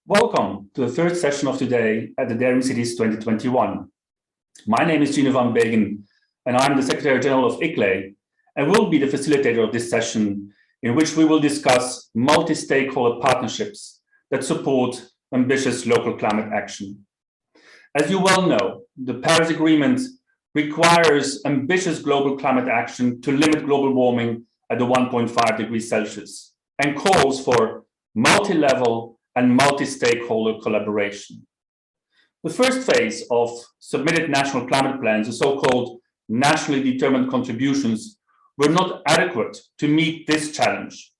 Welcome to the third session of today at the Daring Cities 2021. My name is Gino van Begen, and I'm the Secretary General of ICLEI, and will be the facilitator of this session, in which we will discuss multi-stakeholder partnerships that support ambitious local climate action. As you well know, the Paris Agreement requires ambitious global climate action to limit global warming at the 1.5 degrees Celsius and calls for multi-level and multi-stakeholder collaboration. The first phase of submitted national climate plans, the so-called nationally determined contributions, were not adequate to meet this challenge,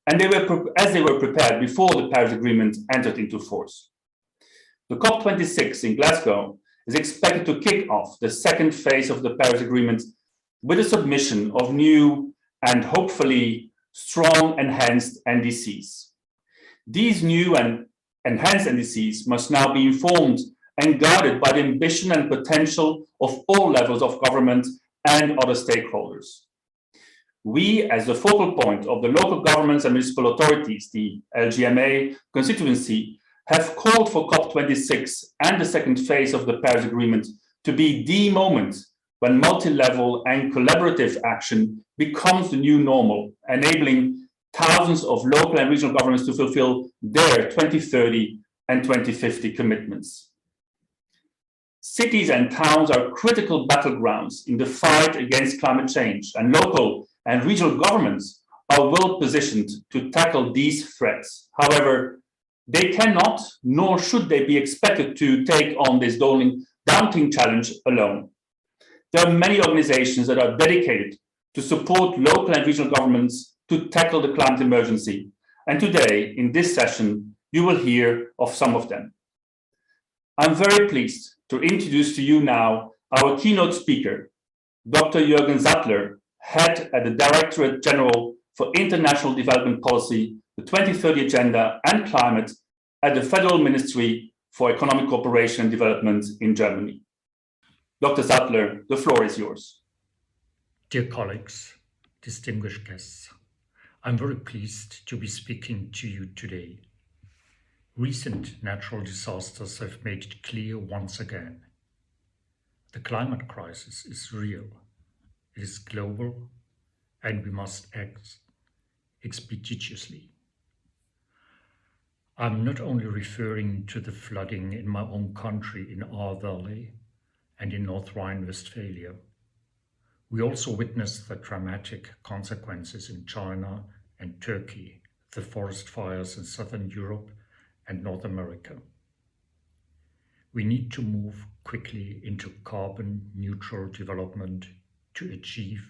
and they were prepared before the Paris Agreement entered into force. The COP26 in Glasgow is expected to kick off the second phase of the Paris Agreement with the submission of new and hopefully strong enhanced NDCs. These new and enhanced NDCs must now be informed and guided by the ambition and potential of all levels of government and other stakeholders. We, as the focal point of the local governments and municipal authorities, the LGMA constituency, have called for COP26 and the second phase of the Paris Agreement to be the moment when multi-level and collaborative action becomes the new normal, enabling thousands of local and regional governments to fulfill their 2030 and 2050 commitments. Cities and towns are critical battlegrounds in the fight against climate change, and local and regional governments are well positioned to tackle these threats. However, they cannot, nor should they be expected to take on this daunting challenge alone. There are many organizations that are dedicated to support local and regional governments to tackle the climate emergency. And today, in this session, you will hear of some of them. I'm very pleased to introduce to you now our keynote speaker, Dr. Jürgen Sattler, head at the Directorate General for International Development Policy, the 2030 Agenda and Climate at the Federal Ministry for Economic Cooperation and Development in Germany. Dr. Sattler, the floor is yours. Dear colleagues, distinguished guests, I'm very pleased to be speaking to you today. Recent natural disasters have made it clear once again. The climate crisis is real, it is global, and we must act expeditiously. I'm not only referring to the flooding in my own country in Ahr Valley and in North Rhine-Westphalia. We also witnessed the dramatic consequences in China and Turkey, the forest fires in Southern Europe and North America. We need to move quickly into carbon neutral development to achieve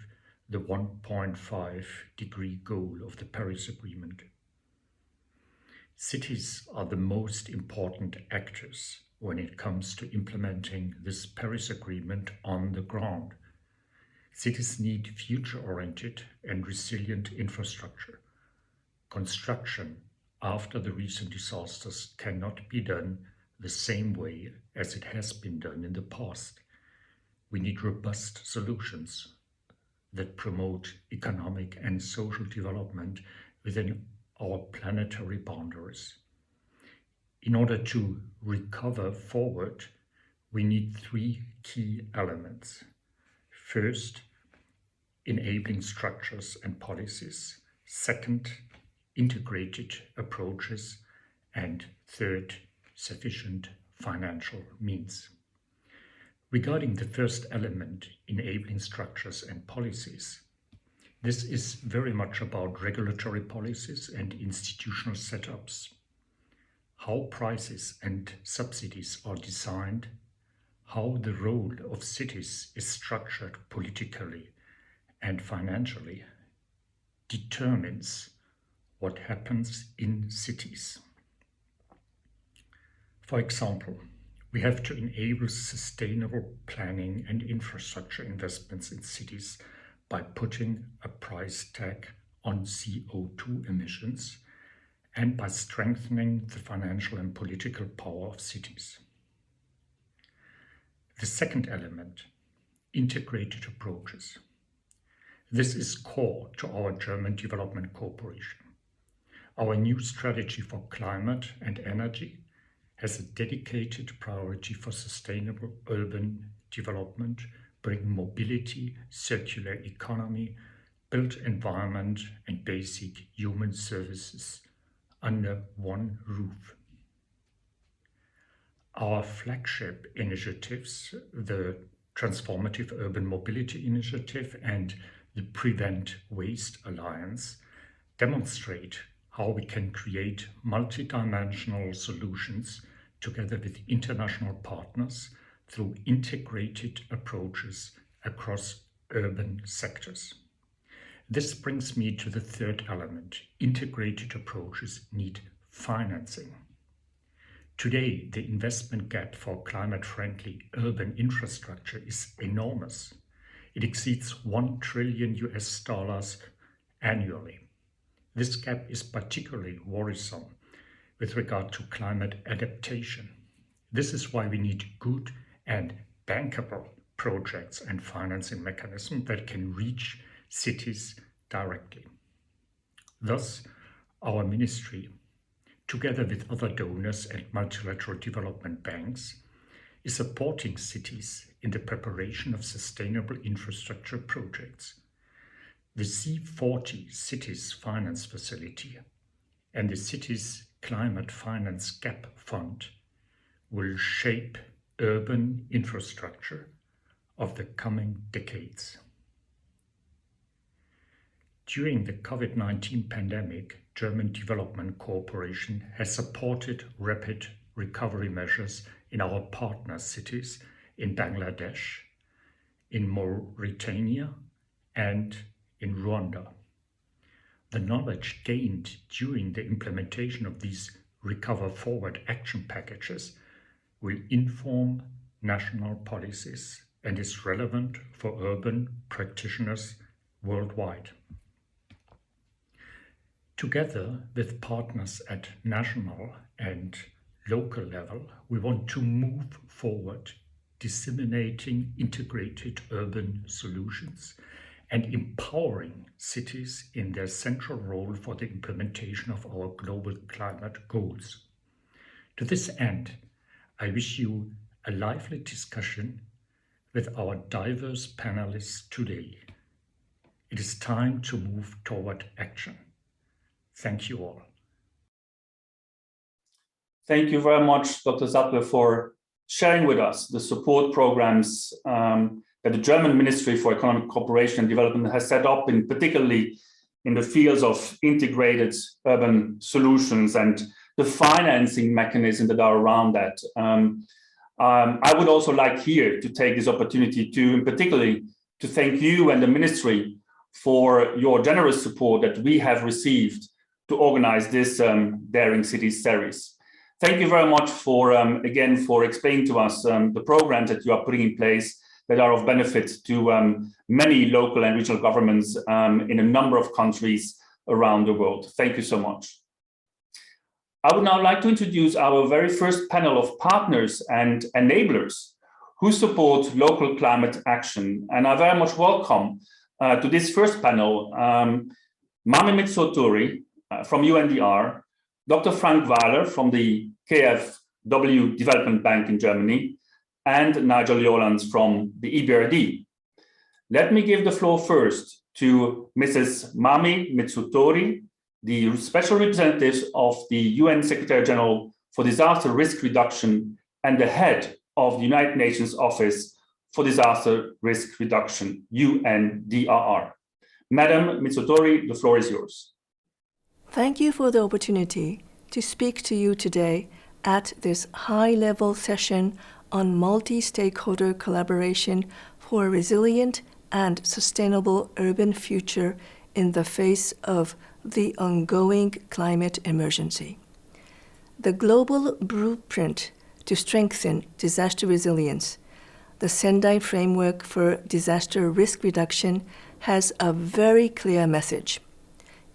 the 1.5 degree goal of the Paris Agreement. Cities are the most important actors when it comes to implementing this Paris Agreement on the ground. Cities need future-oriented and resilient infrastructure. Construction after the recent disasters cannot be done the same way as it has been done in the past. We need robust solutions that promote economic and social development within our planetary boundaries. In order to recover forward, we need three key elements. First, enabling structures and policies. Second, integrated approaches. And third, sufficient financial means. Regarding the first element, enabling structures and policies, this is very much about regulatory policies and institutional setups. How prices and subsidies are designed, how the role of cities is structured politically and financially determines what happens in cities. For example, we have to enable sustainable planning and infrastructure investments in cities by putting a price tag on CO2 emissions and by strengthening the financial and political power of cities. The second element, integrated approaches. This is core to our German development cooperation. Our new strategy for climate and energy has a dedicated priority for sustainable urban development, bringing mobility, circular economy, built environment, and basic human services under one roof. Our flagship initiatives, the Transformative Urban Mobility Initiative and the Prevent Waste Alliance, demonstrate how we can create multidimensional solutions together with international partners through integrated approaches across urban sectors. This brings me to the third element. Integrated approaches need financing. Today, the investment gap for climate-friendly urban infrastructure is enormous. It exceeds $1 trillion annually. This gap is particularly worrisome with regard to climate adaptation. This is why we need good and bankable projects and financing mechanisms that can reach cities directly. Thus, our ministry, together with other donors and multilateral development banks, is supporting cities in the preparation of sustainable infrastructure projects. The C40 Cities Finance Facility and the Cities Climate Finance Gap Fund will shape urban infrastructure of the coming decades. During the COVID-19 pandemic, German Development Cooperation has supported rapid recovery measures in our partner cities in Bangladesh, in Mauritania, and in Rwanda. The knowledge gained during the implementation of these Recover Forward action packages will inform national policies and is relevant for urban practitioners worldwide. Together with partners at national and local level, we want to move forward, disseminating integrated urban solutions and empowering cities in their central role for the implementation of our global climate goals. To this end, I wish you a lively discussion with our diverse panelists today. It is time to move toward action. Thank you all. Thank you very much, Dr. Sattler, for sharing with us the support programs that the German Ministry for Economic Cooperation and Development has set up, particularly in the fields of integrated urban solutions and the financing mechanisms that are around that. I would also like here to take this opportunity to, particularly, to thank you and the Ministry for your generous support that we have received to organize this Daring Cities series. Thank you very much for, again, for explaining to us the programs that you are putting in place that are of benefit to many local and regional governments in a number of countries around the world. Thank you so much. I would now like to introduce our very first panel of partners and enablers who support local climate action. And I very much welcome to this first panel, Mami Mitsuturi from UNDR, Dr. Frank Wahler from the KfW Development Bank in Germany, and Nigel Yolans from the EBRD. Let me give the floor first to Mrs. Mami Mitsuturi, the Special Representative of the UN Secretary General for Disaster Risk Reduction and the head of the United Nations Office for Disaster Risk Reduction, UNDRR. Madam Mitsuturi, the floor is yours. Thank you for the opportunity to speak to you today at this high-level session on multi-stakeholder collaboration for a resilient and sustainable urban future in the face of the ongoing climate emergency. The global blueprint to strengthen disaster resilience, the Sendai Framework for Disaster Risk Reduction, has a very clear message.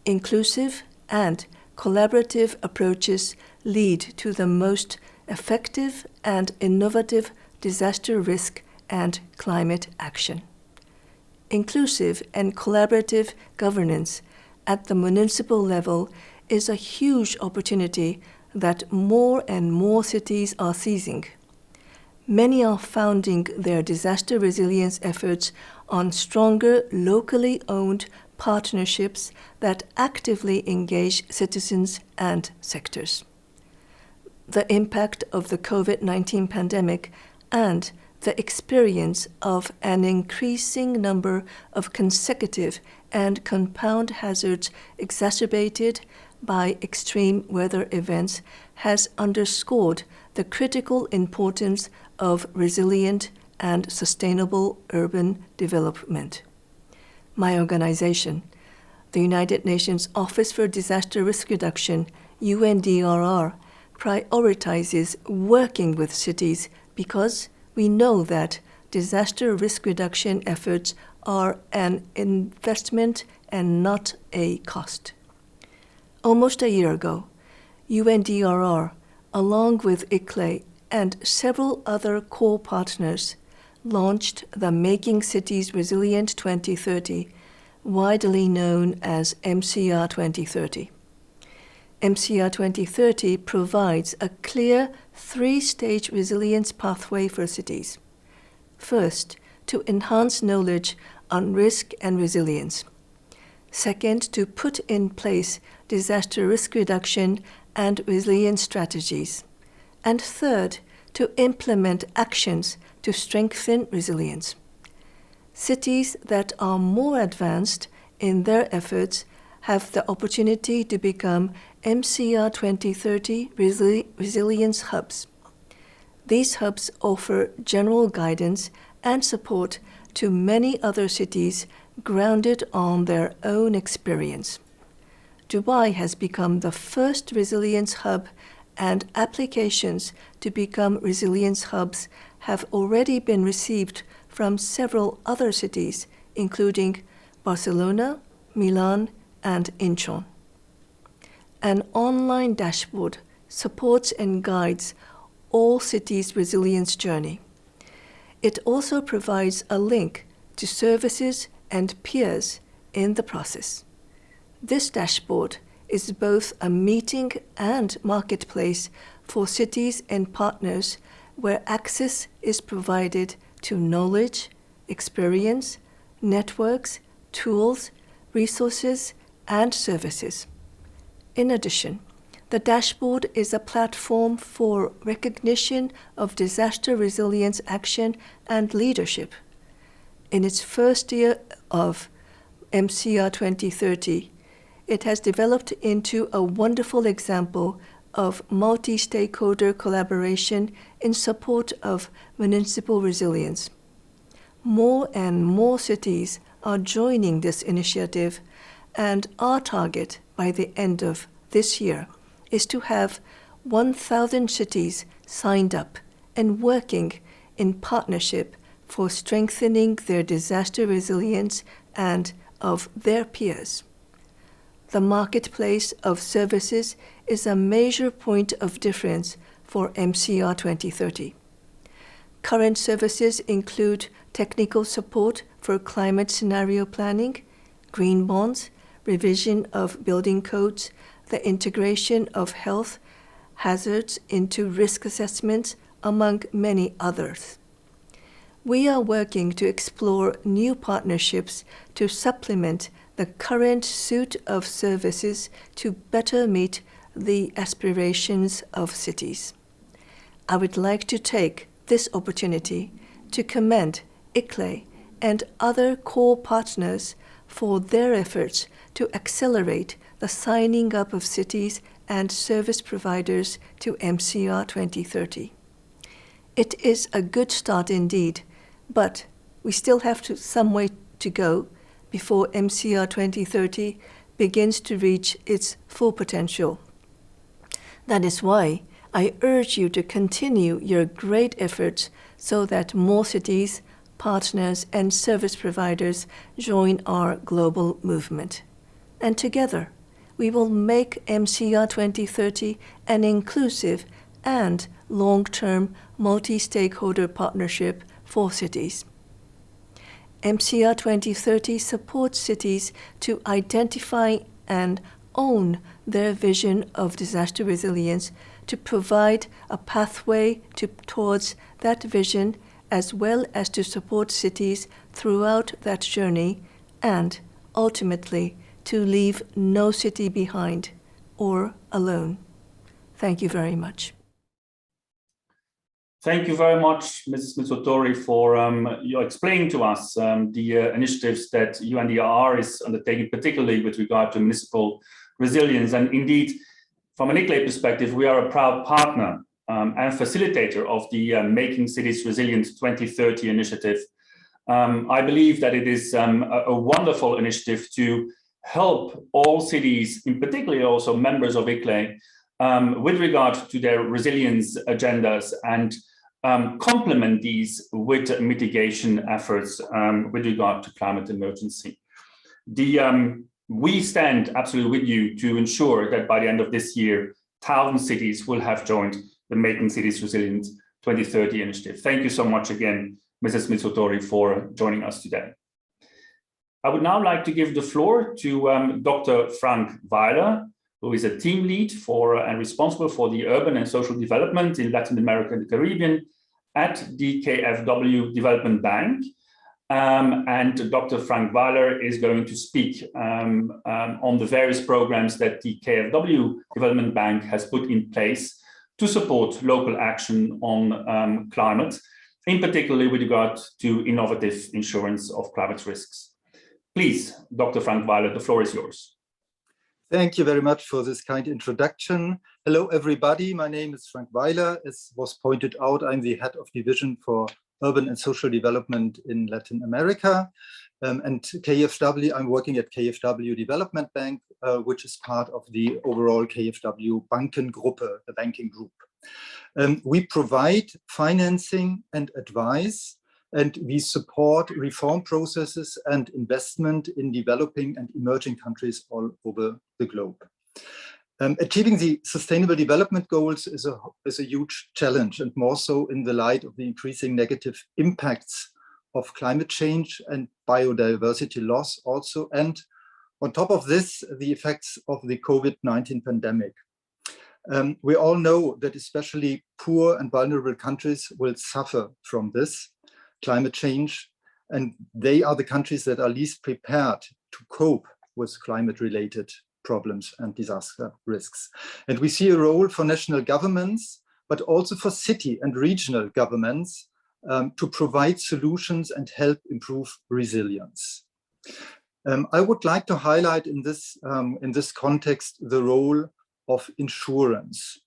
Inclusive and collaborative approaches lead to the most effective and innovative disaster risk and climate action. Inclusive and collaborative governance at the municipal level is a huge opportunity that more and more cities are seizing. Many are founding their disaster resilience efforts on stronger, locally owned partnerships that actively engage citizens and sectors. The impact of the COVID-19 pandemic and the experience of an increasing number of consecutive and compound hazards exacerbated by extreme weather events has underscored the critical importance of resilient and sustainable urban development. My organization, the United Nations Office for Disaster Risk Reduction, UNDRR, prioritizes working with cities because we know that disaster risk reduction efforts are an investment and not a cost. Almost a year ago, UNDRR, along with ICLEI and several other core partners, launched the Making Cities Resilient 2030, widely known as MCR 2030. MCR 2030 provides a clear three-stage resilience pathway for cities. First, to enhance knowledge on risk and resilience. Second, to put in place disaster risk reduction and resilience strategies. And third, to implement actions to strengthen resilience. Cities that are more advanced in their efforts have the opportunity to become MCR 2030 resilience hubs. These hubs offer general guidance and support to many other cities grounded on their own experience. Dubai has become the first resilience hub, and applications to become resilience hubs have already been received from several other cities, including Barcelona, Milan, and Incheon. An online dashboard supports and guides all cities' resilience journey. It also provides a link to services and peers in the process. This dashboard is both a meeting and marketplace for cities and partners where access is provided to knowledge, experience, networks, tools, resources, and services. In addition, the dashboard is a platform for recognition of disaster resilience action and leadership. In its first year of MCR 2030, it has developed into a wonderful example of multi-stakeholder collaboration in support of municipal resilience. More and more cities are joining this initiative, and our target by the end of this year is to have 1,000 cities signed up and working in partnership for strengthening their disaster resilience and of their peers. The marketplace of services is a major point of difference for MCR 2030. Current services include technical support for climate scenario planning, green bonds, revision of building codes, the integration of health hazards into risk assessments, among many others. We are working to explore new partnerships to supplement the current suite of services to better meet the aspirations of cities. I would like to take this opportunity to commend ICLEI and other core partners for their efforts to accelerate the signing up of cities and service providers to MCR 2030. It is a good start indeed, but we still have some way to go before MCR 2030 begins to reach its full potential. That is why I urge you to continue your great efforts so that more cities, partners, and service providers join our global movement. And together, we will make MCR 2030 an inclusive and long-term multi-stakeholder partnership for cities. MCR 2030 supports cities to identify and own their vision of disaster resilience to provide a pathway towards that vision, as well as to support cities throughout that journey and, ultimately, to leave no city behind or alone. Thank you very much. Thank you very much, Mrs. Mitsutori, for your explaining to us the initiatives that UNDRR is undertaking, particularly with regard to municipal resilience. And indeed, from an ICLEI perspective, we are a proud partner and facilitator of the Making Cities Resilient 2030 initiative. I believe that it is a wonderful initiative to help all cities, in particular also members of ICLEI, with regard to their resilience agendas and complement these with mitigation efforts with regard to climate emergency. We stand absolutely with you to ensure that by the end of this year, 1,000 cities will have joined the Making Cities Resilient 2030 initiative. Thank you so much again, Mrs. Mitsutori, for joining us today. I would now like to give the floor to Dr. Frank Weiler, who is a team lead for and responsible for the urban and social development in Latin America and the Caribbean at the KfW Development Bank. And Dr. Frank Weiler is going to speak on the various programs that the KfW Development Bank has put in place to support local action on climate, in particular with regard to innovative insurance of climate risks. Please, Dr. Frank Weiler, the floor is yours. Thank you very much for this kind introduction. Hello, everybody. My name is Frank Weiler. As was pointed out, I'm the head of division for urban and social development in Latin America. And KfW, I'm working at KfW Development Bank, which is part of the overall KfW Bankengruppe, the banking group. We provide financing and advice, and we support reform processes and investment in developing and emerging countries all over the globe. Achieving the Sustainable Development Goals is a huge challenge, and more so in the light of the increasing negative impacts of climate change and biodiversity loss also, and on top of this, the effects of the COVID-19 pandemic. We all know that especially poor and vulnerable countries will suffer from this climate change, and they are the countries that are least prepared to cope with climate-related problems and disaster risks. And we see a role for national governments, but also for city and regional governments to provide solutions and help improve resilience. I would like to highlight in this context the role of insurance.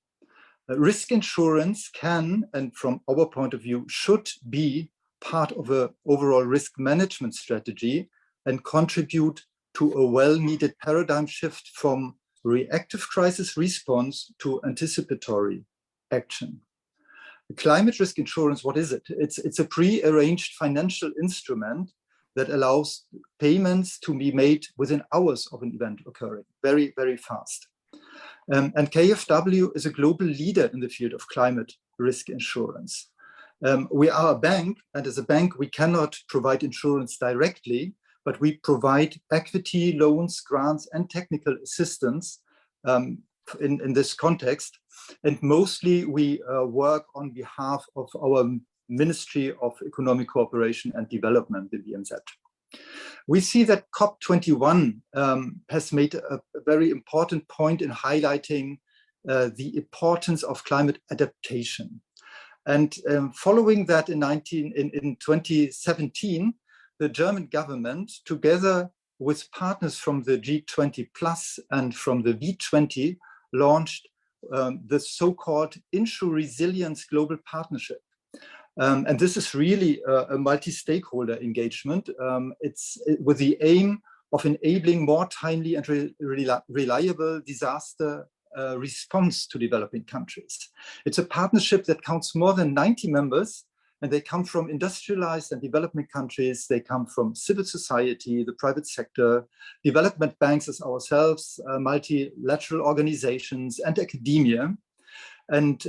Risk insurance can, and from our point of view, should be part of an overall risk management strategy and contribute to a well-needed paradigm shift from reactive crisis response to anticipatory action. Climate risk insurance, what is it? It's a pre-arranged financial instrument that allows payments to be made within hours of an event occurring, very, very fast. And KfW is a global leader in the field of climate risk insurance. We are a bank, and as a bank, we cannot provide insurance directly, but we provide equity, loans, grants, and technical assistance in this context. And mostly we work on behalf of our Ministry of Economic Cooperation and Development, the BMZ. We see that COP21 has made a very important point in highlighting the importance of climate adaptation. And following that in 2017, the German government, together with partners from the G20 Plus and from the V20, launched the so-called Insure Resilience Global Partnership. And this is really a multi-stakeholder engagement. It's with the aim of enabling more timely and reliable disaster response to developing countries. It's a partnership that counts more than 90 members, and they come from industrialized and development countries. They come from civil society, the private sector, development banks as ourselves, multilateral organizations, and academia. And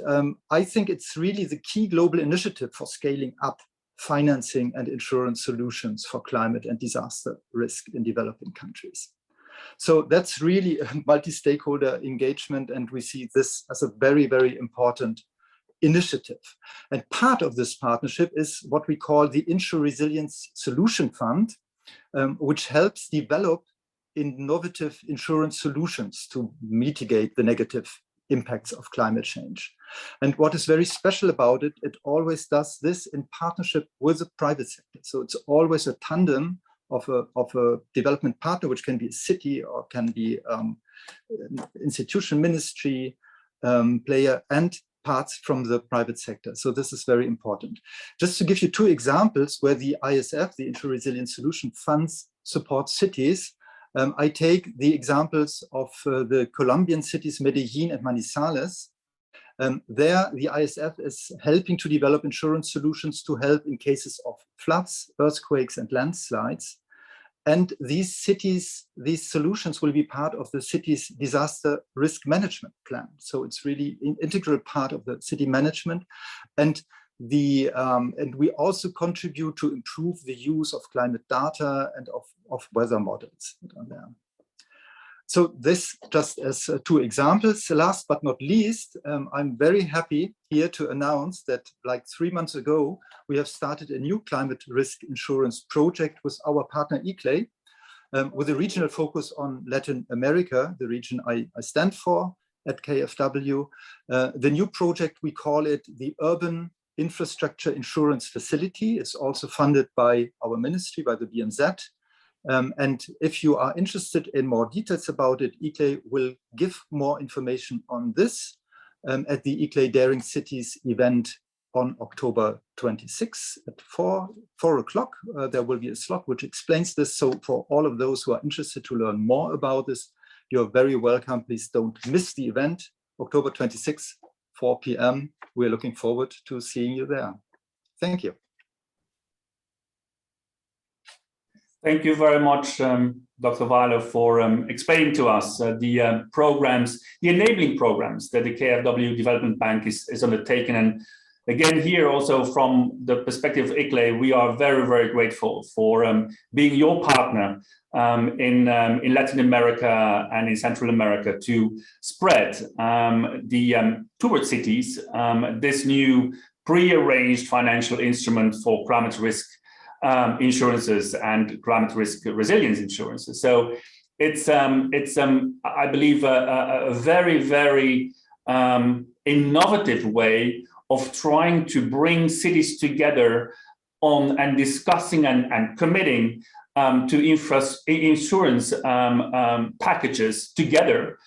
I think it's really the key global initiative for scaling up financing and insurance solutions for climate and disaster risk in developing countries. So that's really a multi-stakeholder engagement, and we see this as a very, very important initiative. And part of this partnership is what we call the Insure Resilience Solution Fund, which helps develop innovative insurance solutions to mitigate the negative impacts of climate change. And what is very special about it, it always does this in partnership with the private sector. So it's always a tandem of a development partner, which can be a city or can be an institution, ministry, player, and parts from the private sector. So this is very important. Just to give you two examples where the ISF, the Insure Resilience Solution Funds, support cities, I take the examples of the Colombian cities Medellin and Manizales. There, the ISF is helping to develop insurance solutions to help in cases of floods, earthquakes, and landslides. And these cities, these solutions will be part of the city's disaster risk management plan. So it's really an integral part of the city management. And we also contribute to improve the use of climate data and of weather models that are there. So this just as two examples. Last but not least, I'm very happy here to announce that like 3 months ago, we have started a new climate risk insurance project with our partner ICLEI, with a regional focus on Latin America, the region I stand for at KfW. The new project, we call it the Urban Infrastructure Insurance Facility. It's also funded by our ministry, by the BMZ. And if you are interested in more details about it, ICLEI will give more information on this at the ICLEI Daring Cities event on October 26 at 4 o'clock. There will be a slot which explains this. So for all of those who are interested to learn more about this, you're very welcome. Please don't miss the event, October 26, 4 p.m. We're looking forward to seeing you there. Thank you. Thank you very much, Dr. Weiler, for explaining to us the programs, the enabling programs that the KfW Development Bank is undertaking. And again, here also from the perspective of ICLEI, we are very, very grateful for being your partner in Latin America and in Central America to spread towards cities this new pre-arranged financial instrument for climate risk insurances and climate risk resilience insurances. So it's I believe a very, very innovative way of trying to bring cities together on and discussing and committing to insurance packages together,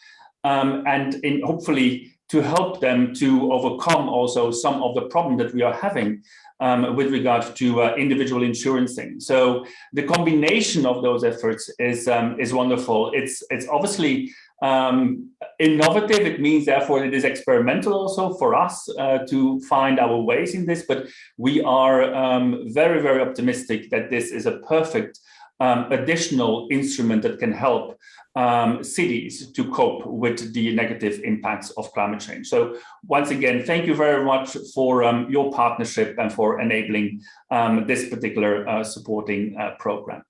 and hopefully to help them to overcome also some of the problem that we are having with regard to individual insurancing. So the combination of those efforts is wonderful. It's obviously innovative. It means therefore it is experimental also for us to find our ways in this, but we are very, very optimistic that this is a perfect additional instrument that can help cities to cope with the negative impacts of climate change. So once again, thank you very much for your partnership and for enabling this particular supporting program.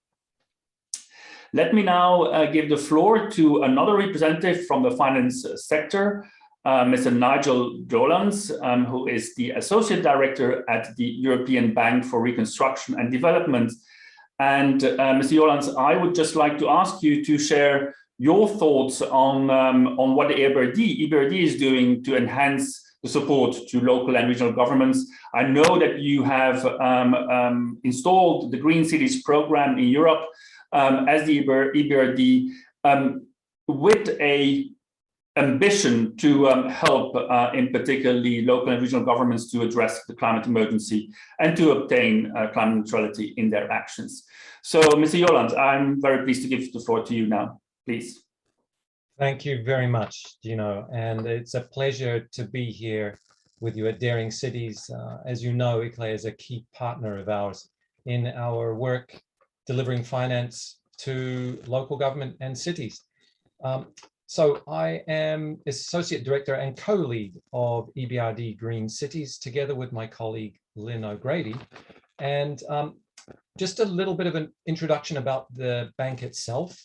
Let me now give the floor to another representative from the finance sector, Mr. Nigel Jolans, who is the Associate Director at the European Bank for Reconstruction and Development. And Mr. Jolans, I would just like to ask you to share your thoughts on what the EBRD is doing to enhance the support to local and regional governments. I know that you have installed the Green Cities program in Europe as the EBRD with a ambition to help in particularly local and regional governments to address the climate emergency and to obtain climate neutrality in their actions. So, Mr. Jolans, I'm very pleased to give the floor to you now, please. Thank you very much, Gino, and it's a pleasure to be here with you at Daring Cities. As you know, ICLEI is a key partner of ours in our work delivering finance to local government and cities. So I am Associate Director and co-lead of EBRD Green Cities, together with my colleague Lynn O'Grady. And just a little bit of an introduction about the bank itself.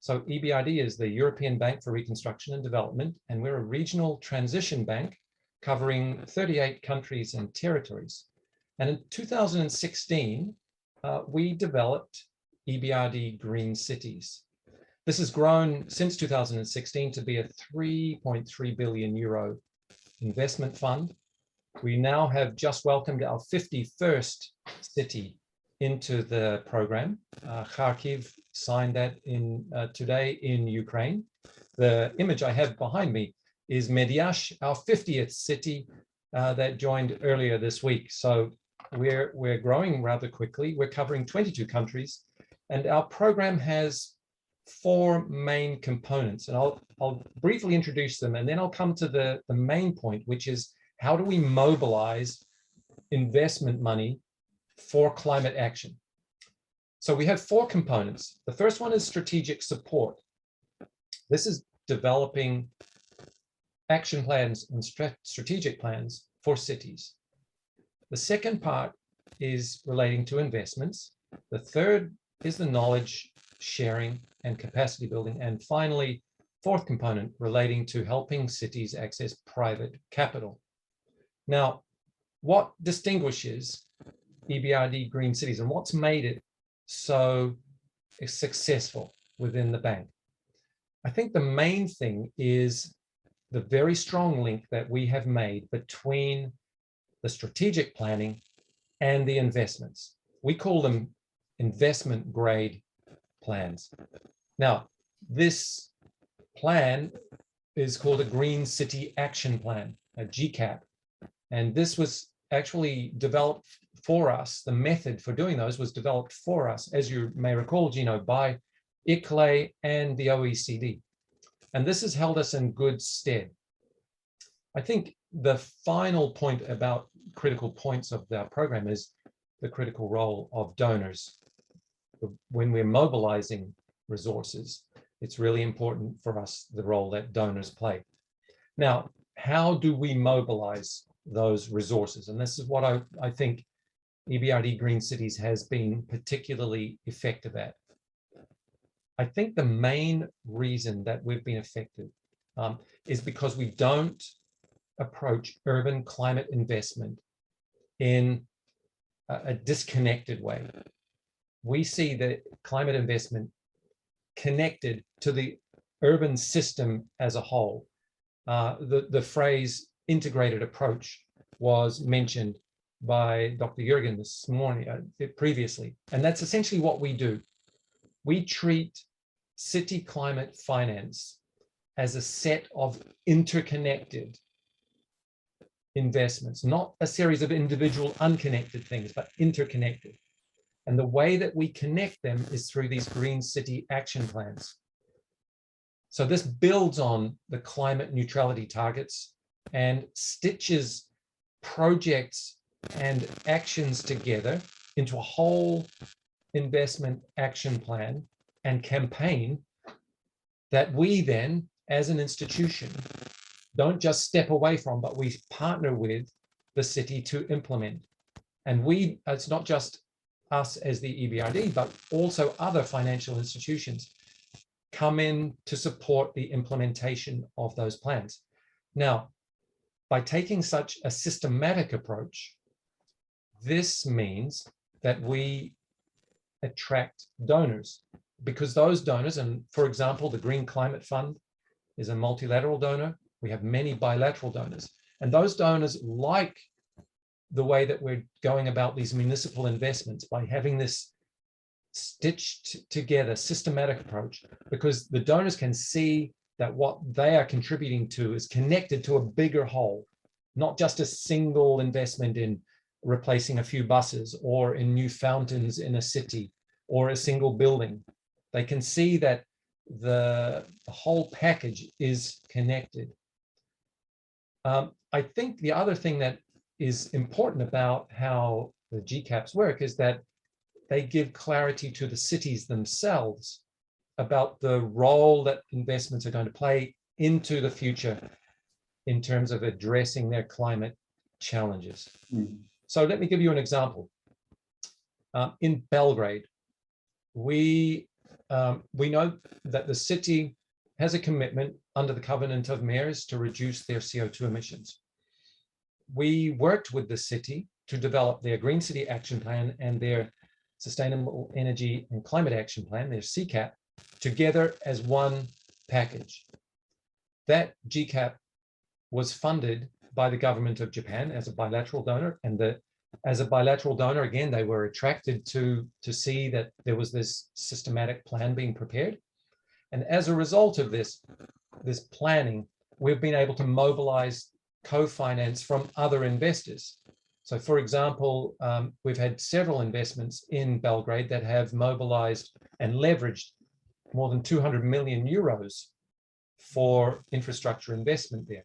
So EBRD is the European Bank for Reconstruction and Development, and we're a regional transition bank covering 38 countries and territories. And in 2016, we developed EBRD Green Cities. This has grown since 2016 to be a 3.3 billion euro investment fund. We now have just welcomed our 51st city into the program. Kharkiv signed that today in Ukraine. The image I have behind me is Mediash, our 50th city that joined earlier this week. So we're growing rather quickly. We're covering 22 countries, and our program has 4 main components, and I'll briefly introduce them, and then I'll come to the main point, which is how do we mobilize investment money for climate action? So we have 4 components. The first one is strategic support. This is developing action plans and strategic plans for cities. The second part is relating to investments. The third is the knowledge sharing and capacity building. And finally, 4th component relating to helping cities access private capital. Now, what distinguishes EBRD Green Cities and what's made it so successful within the bank? I think the main thing is the very strong link that we have made between the strategic planning and the investments. We call them investment grade plans. Now, this plan is called a Green City Action Plan, a GCAP. And this was actually developed for us. The method for doing those was developed for us, as you may recall, Gino, by ICLEI and the OECD. And this has held us in good stead. I think the final point about critical points of our program is the critical role of donors. When we're mobilizing resources, it's really important for us, the role that donors play. Now, how do we mobilize those resources? And this is what I think EBRD Green Cities has been particularly effective at. I think the main reason that we've been effective is because we don't approach urban climate investment in a disconnected way. We see the climate investment connected to the urban system as a whole. The phrase integrated approach was mentioned by Dr. Jürgen this morning, previously, and that's essentially what we do. We treat city climate finance as a set of interconnected investments, not a series of individual unconnected things, but interconnected. And the way that we connect them is through these Green City Action Plans. So this builds on the climate neutrality targets and stitches projects and actions together into a whole investment action plan and campaign that we then, as an institution, don't just step away from, but we partner with the city to implement. And it's not just us as the EBRD, but also other financial institutions come in to support the implementation of those plans. Now, by taking such a systematic approach, this means that we attract donors, because those donors, and for example, the Green Climate Fund is a multilateral donor. We have many bilateral donors, and those donors like the way that we're going about these municipal investments by having this stitched together systematic approach, because the donors can see that what they are contributing to is connected to a bigger whole, not just a single investment in replacing a few buses or in new fountains in a city or a single building. They can see that the whole package is connected. I think the other thing that is important about how the GCAPs work is that they give clarity to the cities themselves about the role that investments are going to play into the future in terms of addressing their climate challenges. So let me give you an example. In Belgrade, we we know that the city has a commitment under the Covenant of Mayors to reduce their CO2 emissions. We worked with the city to develop their Green City Action Plan and their Sustainable Energy and Climate Action Plan, their CCAP, together as one package. That GCAP was funded by the government of Japan as a bilateral donor, and as a bilateral donor, again, they were attracted to see that there was this systematic plan being prepared. And as a result of this planning, we've been able to mobilize co-finance from other investors. So for example, we've had several investments in Belgrade that have mobilized and leveraged more than 200 million euros for infrastructure investment there.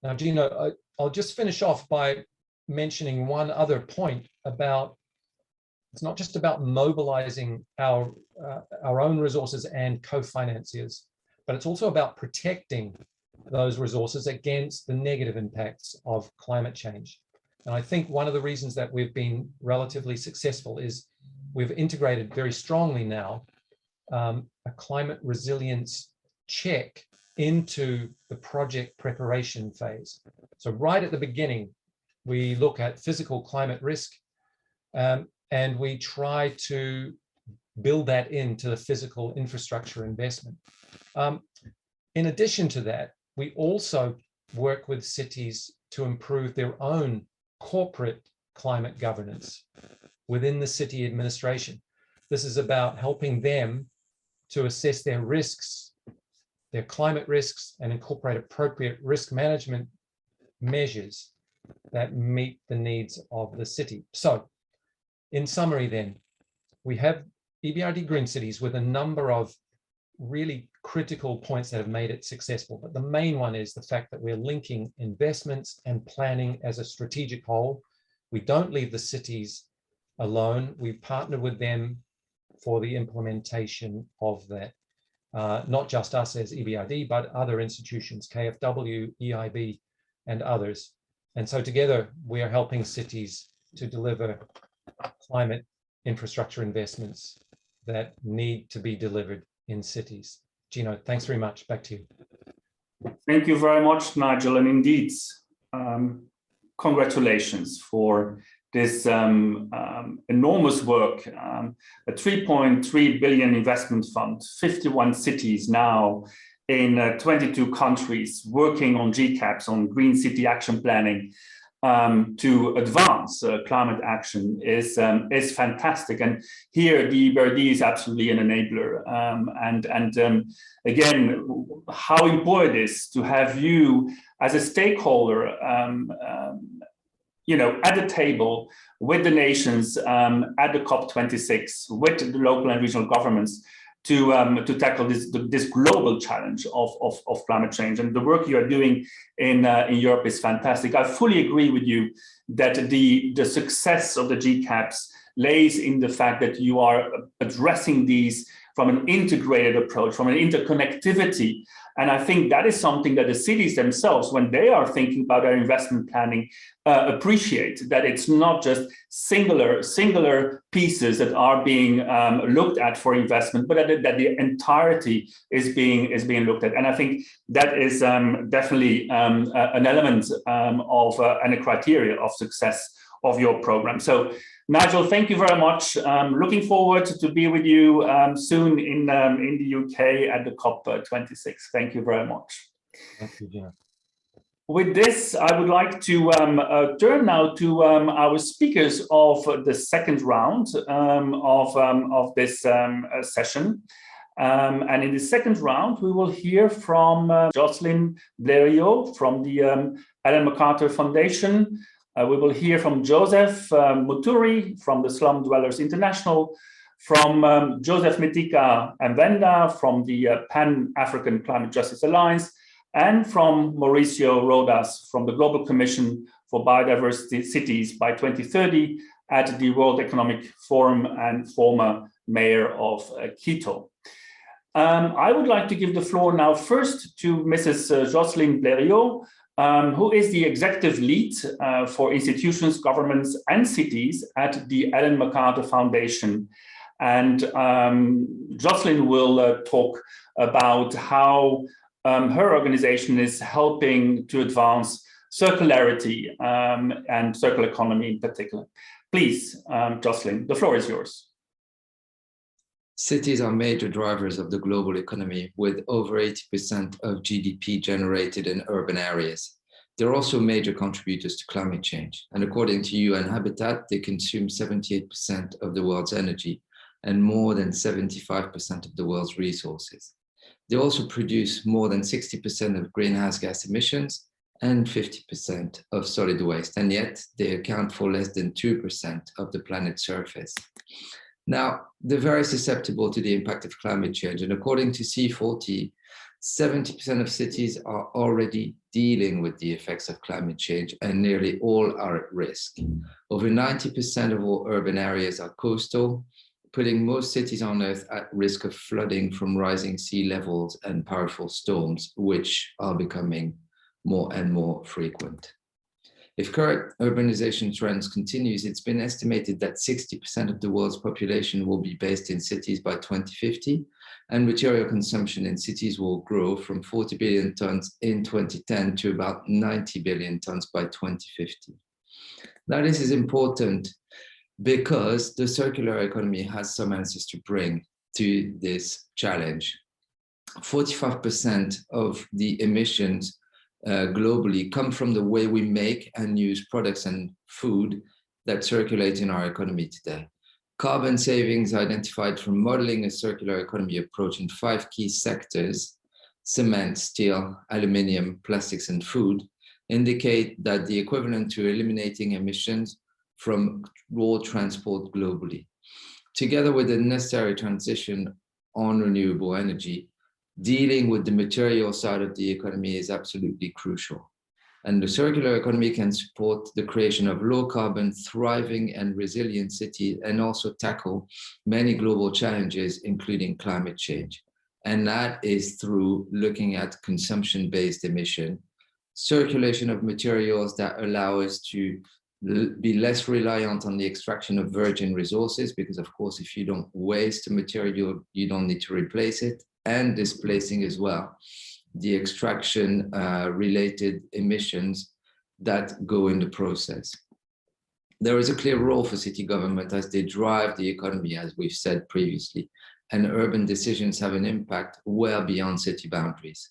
Now, Gino, I'll just finish off by mentioning one other point about, it's not just about mobilizing our own resources and co-financiers, but it's also about protecting those resources against the negative impacts of climate change. And I think one of the reasons that we've been relatively successful is we've integrated very strongly now a climate resilience check into the project preparation phase. So right at the beginning, we look at physical climate risk, and we try to build that into the physical infrastructure investment. In addition to that, we also work with cities to improve their own corporate climate governance within the city administration. This is about helping them to assess their risks, their climate risks, and incorporate appropriate risk management measures that meet the needs of the city. So in summary then, we have EBRD Green Cities with a number of really critical points that have made it successful. But the main one is the fact that we're linking investments and planning as a strategic whole. We don't leave the cities alone. We partner with them for the implementation of that. Not just us as EBRD, but other institutions, KfW, EIB, and others. And so together we are helping cities to deliver climate infrastructure investments that need to be delivered in cities. Gino, thanks very much. Back to you. Thank you very much, Nigel. And indeed, congratulations for this enormous work, a 3.3 billion investment fund, 51 cities now in 22 countries working on GCAPs, on Green City Action Planning, to advance climate action is fantastic. And here the EBRD is absolutely an enabler. Again, how important it is to have you as a stakeholder at the table with the nations at the COP26, with the local and regional governments to tackle this global challenge of climate change. And the work you are doing in Europe is fantastic. I fully agree with you that the success of the GCAPs lays in the fact that you are addressing these from an integrated approach, from an interconnectivity. And I think that is something that the cities themselves, when they are thinking about their investment planning, appreciate, that it's not just singular pieces that are being looked at for investment, but that the entirety is being looked at. And I think that is definitely an element of and a criteria of success of your program. So Nigel, thank you very much. Looking forward to be with you soon in the UK at the COP26. Thank you very much. Thank you, Gino. With this, I would like to turn now to our speakers of the second round of this session. And in the second round, we will hear from Jocelyn Blériot from the Ellen MacArthur Foundation. We will hear from Joseph Muturi from the Slum Dwellers International, from Joseph Mitika Mwenda from the Pan-African Climate Justice Alliance, and from Mauricio Rodas from the Global Commission for Biodiversity Cities by 2030 at the World Economic Forum and former mayor of Quito. I would like to give the floor now first to Mrs. Jocelyn Blériot, who is the executive lead for institutions, governments, and cities at the Ellen MacArthur Foundation. And Jocelyn will talk about how her organization is helping to advance circularity and circular economy in particular. Please, Jocelyn, the floor is yours. Cities are major drivers of the global economy, with over 80% of GDP generated in urban areas. They're also major contributors to climate change. And according to UN Habitat, they consume 78% of the world's energy and more than 75% of the world's resources. They also produce more than 60% of greenhouse gas emissions and 50% of solid waste, and yet they account for less than 2% of the planet's surface. Now, they're very susceptible to the impact of climate change, and according to C40, 70% of cities are already dealing with the effects of climate change, and nearly all are at risk. Over 90% of all urban areas are coastal, putting most cities on Earth at risk of flooding from rising sea levels and powerful storms, which are becoming more and more frequent. If current urbanization trends continues, it's been estimated that 60% of the world's population will be based in cities by 2050, and material consumption in cities will grow from 40 billion tons in 2010 to about 90 billion tons by 2050. Now, this is important because the circular economy has some answers to bring to this challenge. 45% of the emissions globally come from the way we make and use products and food that circulate in our economy today. Carbon savings identified from modeling a circular economy approach in 5 key sectors, cement, steel, aluminium, plastics, and food, indicate that the equivalent to eliminating emissions from road transport globally. Together with the necessary transition on renewable energy, dealing with the material side of the economy is absolutely crucial. And the circular economy can support the creation of low carbon, thriving and resilient cities, and also tackle many global challenges, including climate change. And that is through looking at consumption-based emission, circulation of materials that allow us to be less reliant on the extraction of virgin resources, because of course, if you don't waste a material, you don't need to replace it, and displacing as well the extraction related emissions that go in the process. There is a clear role for city government as they drive the economy, as we've said previously, and urban decisions have an impact well beyond city boundaries.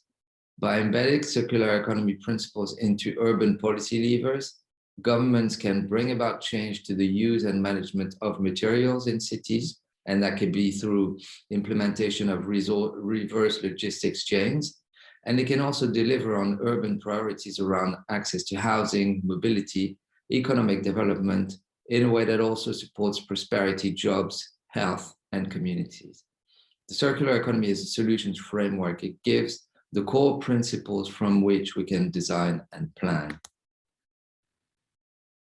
By embedding circular economy principles into urban policy levers, governments can bring about change to the use and management of materials in cities, and that could be through implementation of reverse logistics chains. And it can also deliver on urban priorities around access to housing, mobility, economic development in a way that also supports prosperity, jobs, health, and communities. The circular economy is a solutions framework. It gives the core principles from which we can design and plan.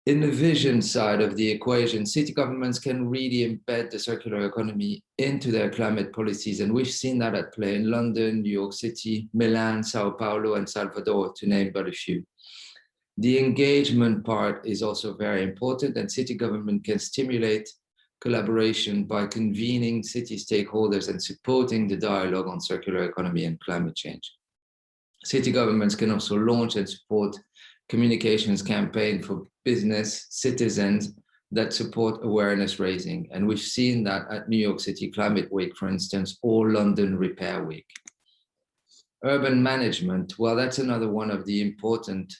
In the vision side of the equation, city governments can really embed the circular economy into their climate policies. And we've seen that at play in London, New York City, Milan, Sao Paulo, and Salvador, to name but a few. The engagement part is also very important, and city government can stimulate collaboration by convening city stakeholders and supporting the dialogue on circular economy and climate change. City governments can also launch and support communications campaign for business, citizens that support awareness raising. And we've seen that at New York City Climate Week, for instance, or London Repair Week. Urban management, well, that's another one of the important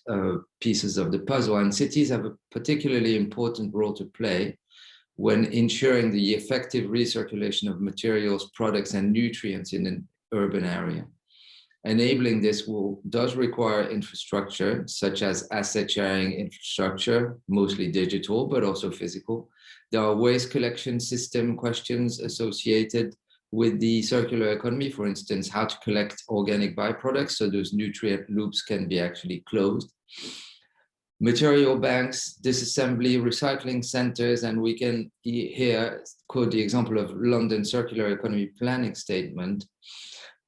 pieces of the puzzle, and cities have a particularly important role to play when ensuring the effective recirculation of materials, products, and nutrients in an urban area. Enabling this does require infrastructure, such as asset sharing infrastructure, mostly digital, but also physical. There are waste collection system questions associated with the circular economy, for instance, how to collect organic byproducts so those nutrient loops can be actually closed. Material banks, disassembly, recycling centers, and we can here quote the example of London Circular Economy Planning Statement,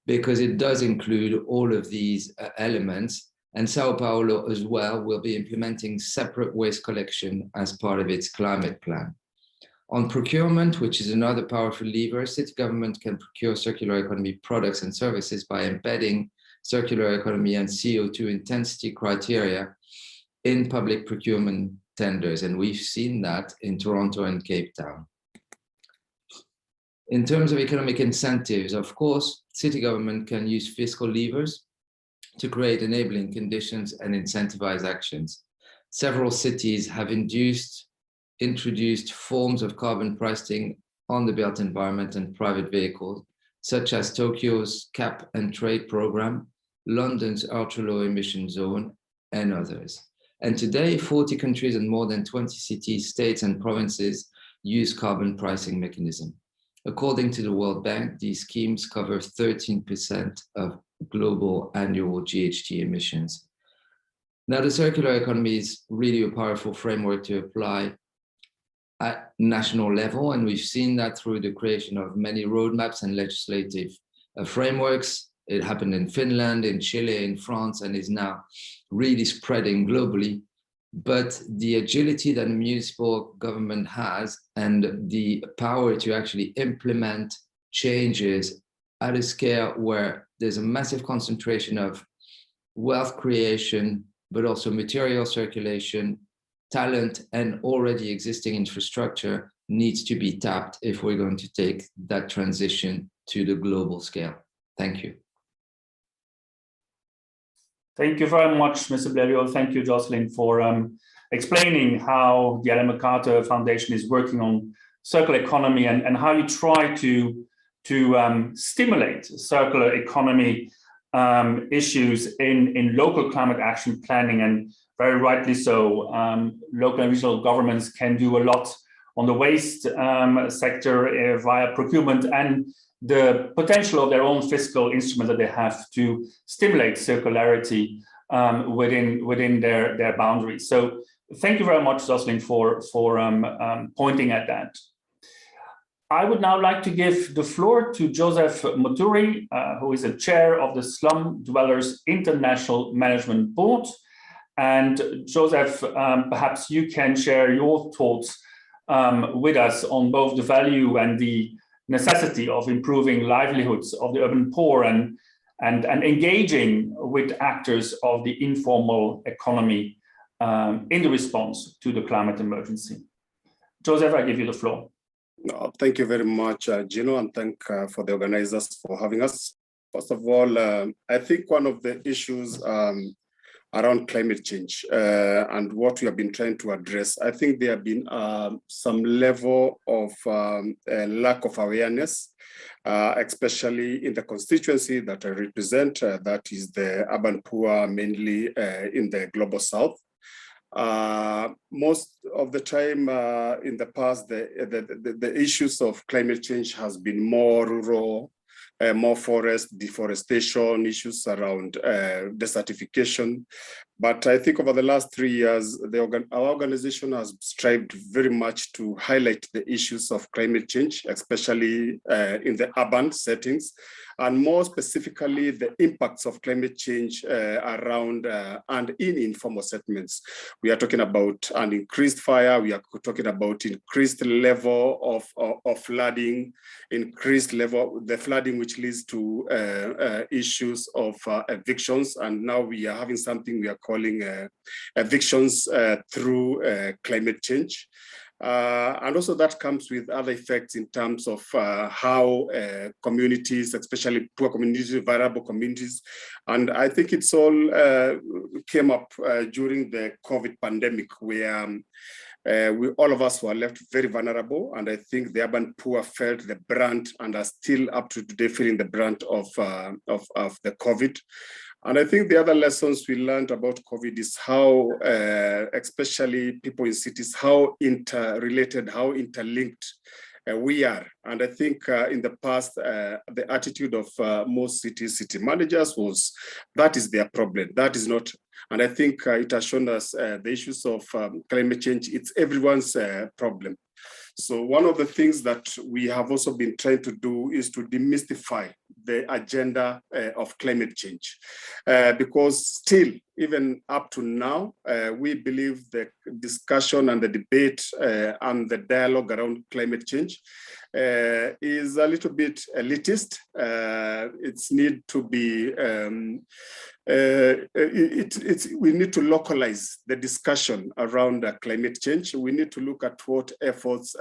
because it does include all of these elements. And Sao Paulo as well will be implementing separate waste collection as part of its climate plan. On procurement, which is another powerful lever, city government can procure circular economy products and services by embedding circular economy and CO2 intensity criteria in public procurement tenders. And we've seen that in Toronto and Cape Town. In terms of economic incentives, of course, city government can use fiscal levers to create enabling conditions and incentivize actions. Several cities have introduced forms of carbon pricing on the built environment and private vehicles, such as Tokyo's cap and trade program, London's ultra-low emission zone, and others. And today, 40 countries and more than 20 cities, states, and provinces use carbon pricing mechanism. According to the World Bank, these schemes cover 13% of global annual GHG emissions. Now, the circular economy is really a powerful framework to apply at national level, and we've seen that through the creation of many roadmaps and legislative frameworks. It happened in Finland, in Chile, in France, and is now really spreading globally. But the agility that a municipal government has and the power to actually implement changes at a scale where there's a massive concentration of wealth creation, but also material circulation, talent, and already existing infrastructure needs to be tapped if we're going to take that transition to the global scale. Thank you. Thank you very much, Mr. Blériot. Thank you, Jocelyn, for explaining how the Ellen MacArthur Foundation is working on circular economy and how you try to stimulate circular economy issues in local climate action planning, and very rightly so. Local and regional governments can do a lot on the waste sector via procurement and the potential of their own fiscal instruments that they have to stimulate circularity within their boundaries. So thank you very much, Jocelyn, for pointing at that. I would now like to give the floor to Joseph Muturi, who is the chair of the Slum Dwellers International Management Board. And Joseph, perhaps you can share your thoughts with us on both the value and the necessity of improving livelihoods of the urban poor and engaging with actors of the informal economy in the response to the climate emergency. Joseph, I give you the floor. Thank you very much, Gino, and thank for the organizers for having us. First of all, I think one of the issues around climate change and what we have been trying to address, I think there have been some level of lack of awareness, especially in the constituency that I represent, that is the urban poor, mainly in the global south. Most of the time in the past, the issues of climate change has been more rural, more forest deforestation, issues around desertification. But I think over the last 3 years, our organization has strived very much to highlight the issues of climate change, especially in the urban settings, and more specifically, the impacts of climate change around and in informal settlements. We are talking about an increased fire, we are talking about increased level of flooding, increased level, the flooding which leads to issues of evictions, and now we are having something we are calling evictions through climate change. And also that comes with other effects in terms of how communities, especially poor communities, vulnerable communities, and I think it's all came up during the COVID pandemic, where all of us were left very vulnerable, and I think the urban poor felt the brunt and are still up to today feeling the brunt of the COVID. And I think the other lessons we learned about COVID is how, especially people in cities, how interrelated, how interlinked we are. And I think in the past, the attitude of most city managers was, that is their problem, that is not. And I think it has shown us the issues of climate change, it's everyone's problem. So one of the things that we have also been trying to do is to demystify the agenda of climate change. Because still, even up to now, we believe the discussion and the debate and the dialogue around climate change is a little bit elitist. It's need to be, we need to localize the discussion around climate change. We need to look at what efforts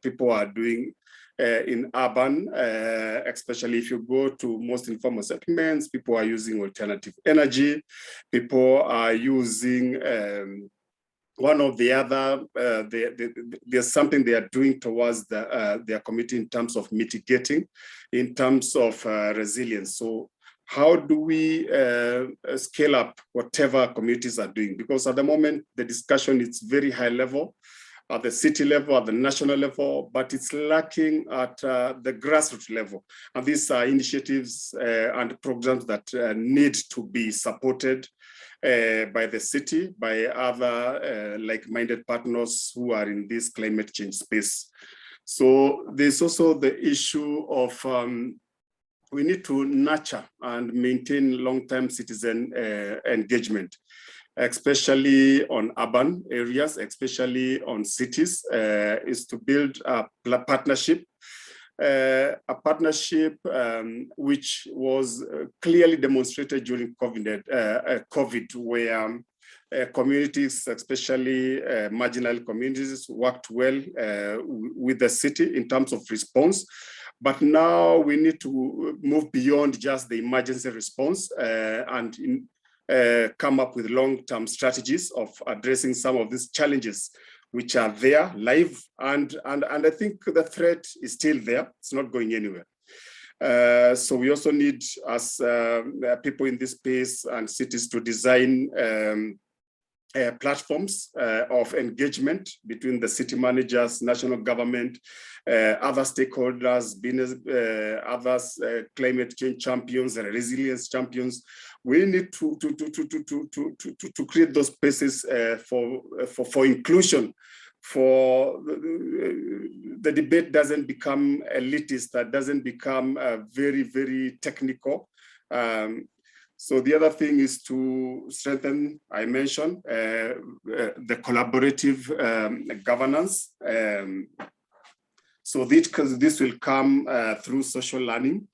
people are doing in urban, especially if you go to most informal settlements, people are using alternative energy, people are using one or the other, there's something they are doing towards their community in terms of mitigating, in terms of resilience. So how do we scale up whatever communities are doing? Because at the moment, the discussion is very high level, at the city level, at the national level, but it's lacking at the grassroots level. And these are initiatives and programs that need to be supported by the city, by other like-minded partners who are in this climate change space. So there's also the issue of we need to nurture and maintain long-term citizen engagement, especially on urban areas, especially on cities, is to build a partnership, which was clearly demonstrated during COVID, where communities, especially marginal communities, worked well with the city in terms of response. But now we need to move beyond just the emergency response and come up with long-term strategies of addressing some of these challenges which are there live, and I think the threat is still there. It's not going anywhere. So we also need, as people in this space and cities, to design platforms of engagement between the city managers, national government, other stakeholders, business, others, climate change champions, and resilience champions. We need to create those spaces for inclusion, for the debate doesn't become elitist, that doesn't become very, very technical. So the other thing is to strengthen, I mentioned, the collaborative governance. So this will come through social learning.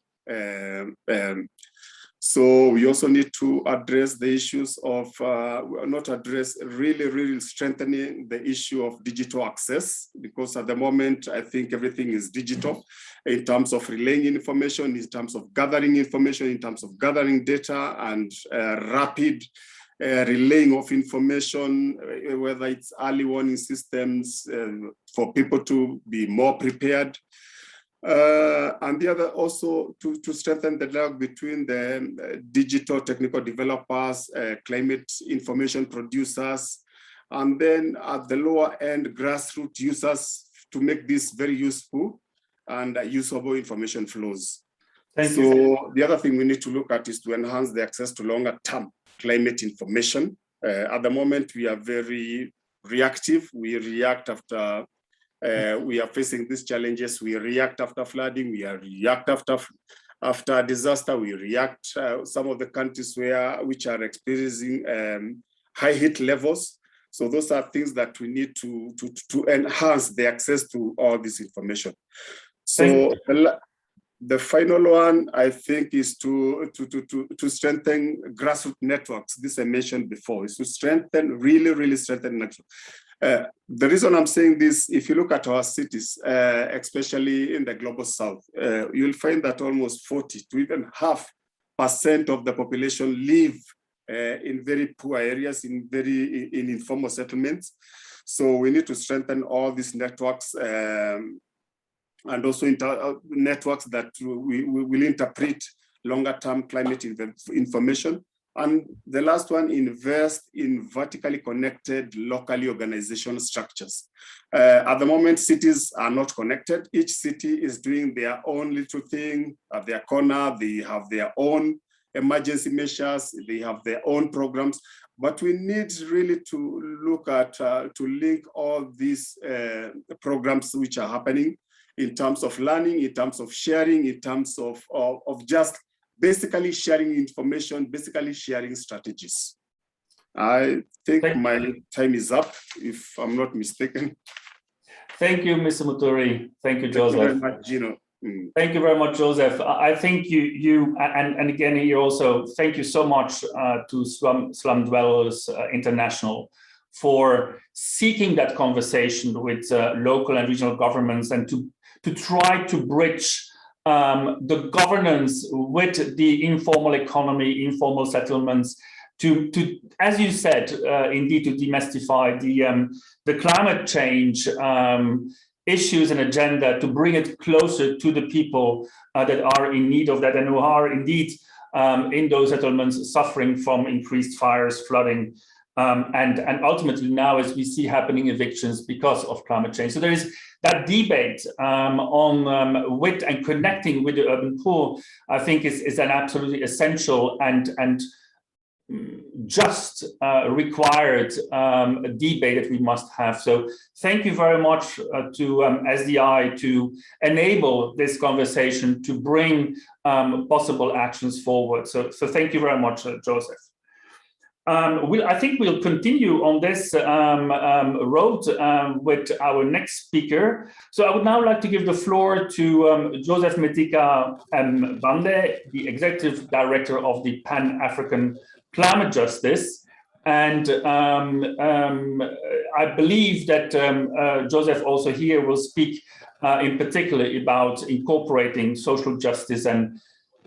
So we also need to address the issues of, really strengthening the issue of digital access, because at the moment, I think everything is digital in terms of relaying information, in terms of gathering information, in terms of gathering data and rapid relaying of information, whether it's early warning systems for people to be more prepared. And the other also to strengthen the dialogue between the digital technical developers, climate information producers, and then at the lower end, grassroots users, to make this very useful and usable information flows. Thank you. So the other thing we need to look at is to enhance the access to longer term climate information. At the moment, we are very reactive. We react after we are facing these challenges. We react after flooding. We react after disaster. We react. Some of the countries which are experiencing high heat levels. So those are things that we need to enhance the access to all this information. So the final one, I think, is to strengthen grassroots networks. This I mentioned before, is to strengthen, really strengthen networks. The reason I'm saying this, if you look at our cities, especially in the global south, you'll find that almost 40 to even half % of the population live in very poor areas, in informal settlements. So we need to strengthen all these networks and also networks that we will interpret longer term climate information. And the last one, invest in vertically connected, locally organizational structures. At the moment, cities are not connected. Each city is doing their own little thing at their corner. They have their own emergency measures. They have their own programs. But we need really to look at, to link all these programs which are happening in terms of learning, in terms of sharing, in terms of just basically sharing information, basically sharing strategies. I think my time is up, if I'm not mistaken. Thank you, Mr. Muturi. Thank you, Joseph. Thank you very much, Gino. Thank you very much, Joseph. I think and again here also, thank you so much to Slum Dwellers International for seeking that conversation with local and regional governments and to try to bridge the governance with the informal economy, informal settlements, to as you said, indeed to demystify the climate change issues and agenda, to bring it closer to the people that are in need of that and who are indeed in those settlements suffering from increased fires, flooding, and ultimately now, as we see happening, evictions because of climate change. So there is that debate on with and connecting with the urban poor, I think is an absolutely essential and just required debate that we must have. So thank you very much to SDI to enable this conversation, to bring possible actions forward. So thank you very much, Joseph. I think we'll continue on this road with our next speaker. So I would now like to give the floor to Joseph Metika Bande, the Executive Director of the Pan-African Climate Justice. And I believe that Joseph also here will speak in particular about incorporating social justice and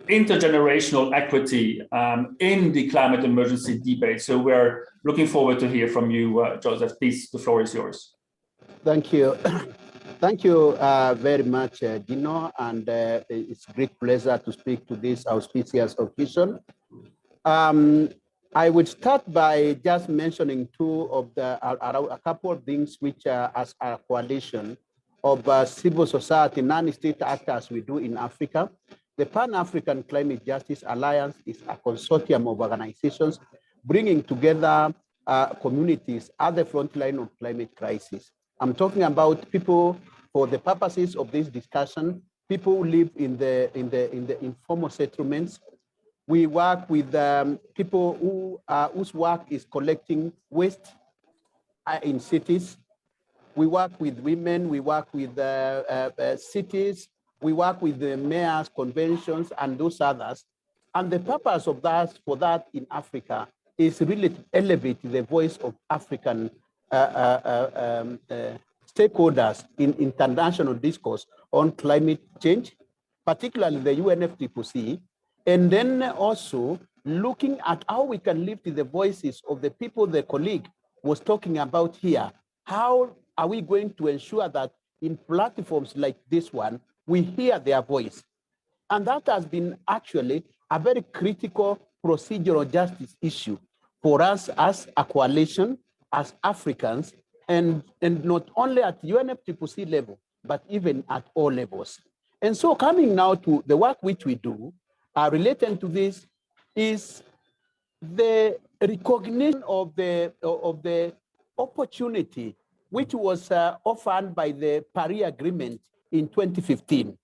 intergenerational equity in the climate emergency debate. So we're looking forward to hear from you, Joseph. Please, the floor is yours. Thank you. Thank you very much, Dino, and it's a great pleasure to speak to this auspicious occasion. I would start by just mentioning a couple of things which as a coalition of civil society, non-state actors we do in Africa. The Pan-African Climate Justice Alliance is a consortium of organizations bringing together communities at the front line of climate crisis. I'm talking about people, for the purposes of this discussion, people who live in the informal settlements. We work with people whose work is collecting waste in cities. We work with women, we work with cities, we work with the mayors, conventions, and those others. And the purpose of that, for that in Africa, is really to elevate the voice of African stakeholders in international discourse on climate change, particularly the UNFCCC, and then also looking at how we can lift the voices of the people the colleague was talking about here. How are we going to ensure that in platforms like this one, we hear their voice? And that has been actually a very critical procedural justice issue for us as a coalition, as Africans, and not only at UNFCCC level, but even at all levels. And so coming now to the work which we do, related to this is the recognition of the opportunity which was offered by the Paris Agreement in 2015.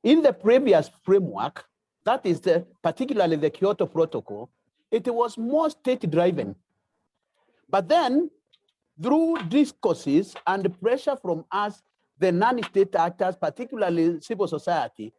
In the previous framework, that is particularly the Kyoto Protocol, it was more state-driven. But then, through discourses and pressure from us, the non-state actors, particularly civil society,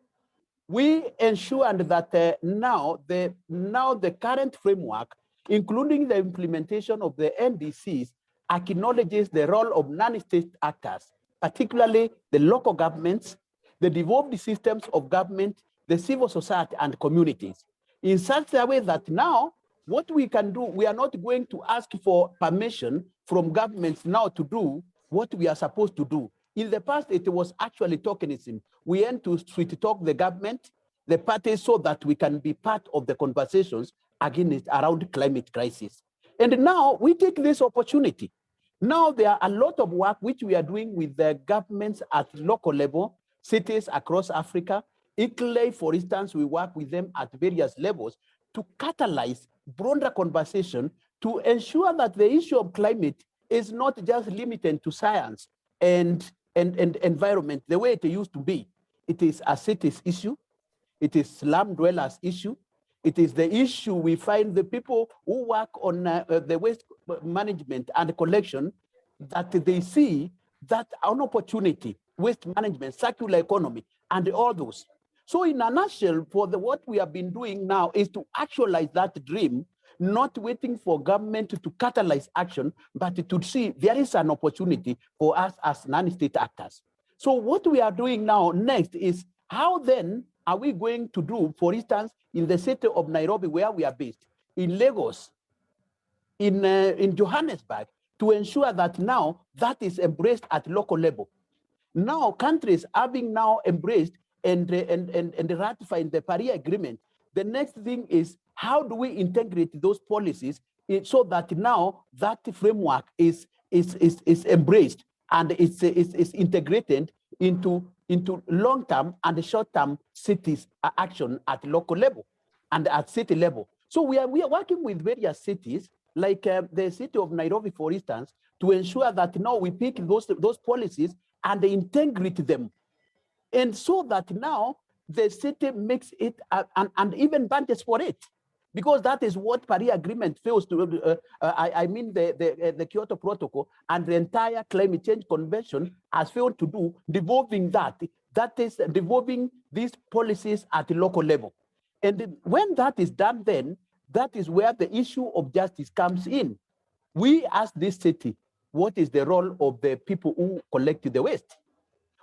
we ensured that now the current framework, including the implementation of the NDCs, acknowledges the role of non-state actors, particularly the local governments, the devolved systems of government, the civil society, and communities, in such a way that now what we can do, we are not going to ask for permission from governments now to do what we are supposed to do. In the past, it was actually tokenism. We aim to street talk the government, the parties, so that we can be part of the conversations against around climate crisis. And now we take this opportunity. Now there are a lot of work which we are doing with the governments at local level, cities across Africa. ICLEI, for instance, we work with them at various levels to catalyze broader conversation to ensure that the issue of climate is not just limited to science and and environment the way it used to be. It is a city's issue. It is slum dwellers' issue. It is the issue we find the people who work on the waste management and collection, that they see that an opportunity, waste management, circular economy, and all those. So in a nutshell, what we have been doing now is to actualize that dream, not waiting for government to catalyze action, but to see there is an opportunity for us as non-state actors. So what we are doing now next is how then are we going to do, for instance, in the city of Nairobi, where we are based, in Lagos, in Johannesburg, to ensure that now that is embraced at local level. Now countries having now embraced and ratified the Paris Agreement, the next thing is how do we integrate those policies so that now that framework is embraced and is integrated into long-term and short-term cities action at local level and at city level. So we are working with various cities, like the city of Nairobi, for instance, to ensure that now we pick those policies and integrate them. And so that now the city makes it and even budgets for it. Because that is what Paris Agreement fails to, I mean the Kyoto Protocol and the entire climate change convention has failed to do, devolving that is devolving these policies at the local level. And when that is done, then that is where the issue of justice comes in. We ask this city, what is the role of the people who collect the waste?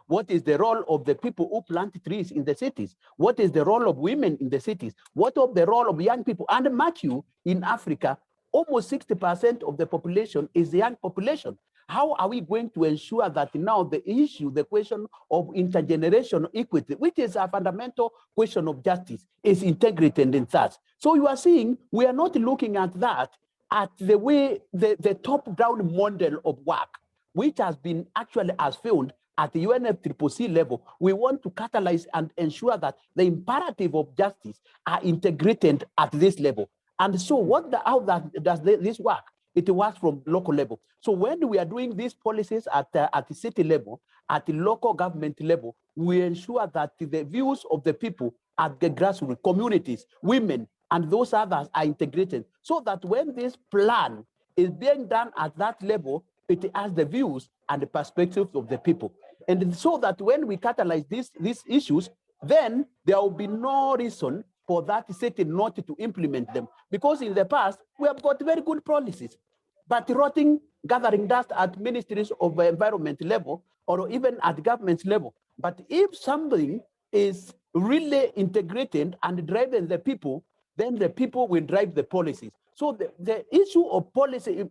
What is the role of the people who plant trees in the cities? What is the role of women in the cities? What of the role of young people? And mark you, in Africa, almost 60% of the population is the young population. How are we going to ensure that now the issue, the question of intergenerational equity, which is a fundamental question of justice, is integrated in that? So you are seeing, we are not looking at that at the way, the top-down model of work, which has been actually has failed at the UNFCCC level. We want to catalyze and ensure that the imperative of justice are integrated at this level. And so how does this work? It works from local level. So when we are doing these policies at the city level, at the local government level, we ensure that the views of the people at the grassroots, communities, women, and those others are integrated, so that when this plan is being done at that level, it has the views and the perspectives of the people. And so that when we catalyze these issues, then there will be no reason for that city not to implement them. Because in the past, we have got very good policies, but rotting, gathering dust at ministries of environment level, or even at government level. But if something is really integrated and driving the people, then the people will drive the policies. So the issue of policy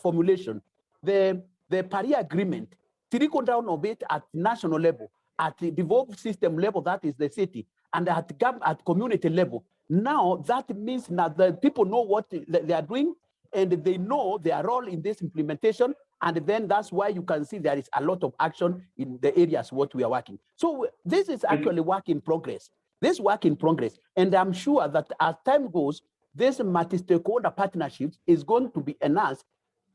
formulation, the Paris Agreement, trickle down of it at national level, at the devolved system level, that is the city, and at community level. Now that means that the people know what they are doing, and they know their role in this implementation, and then that's why you can see there is a lot of action in the areas what we are working. So this is actually work in progress. This work in progress, and I'm sure that as time goes, this multi-stakeholder partnerships is going to be enhanced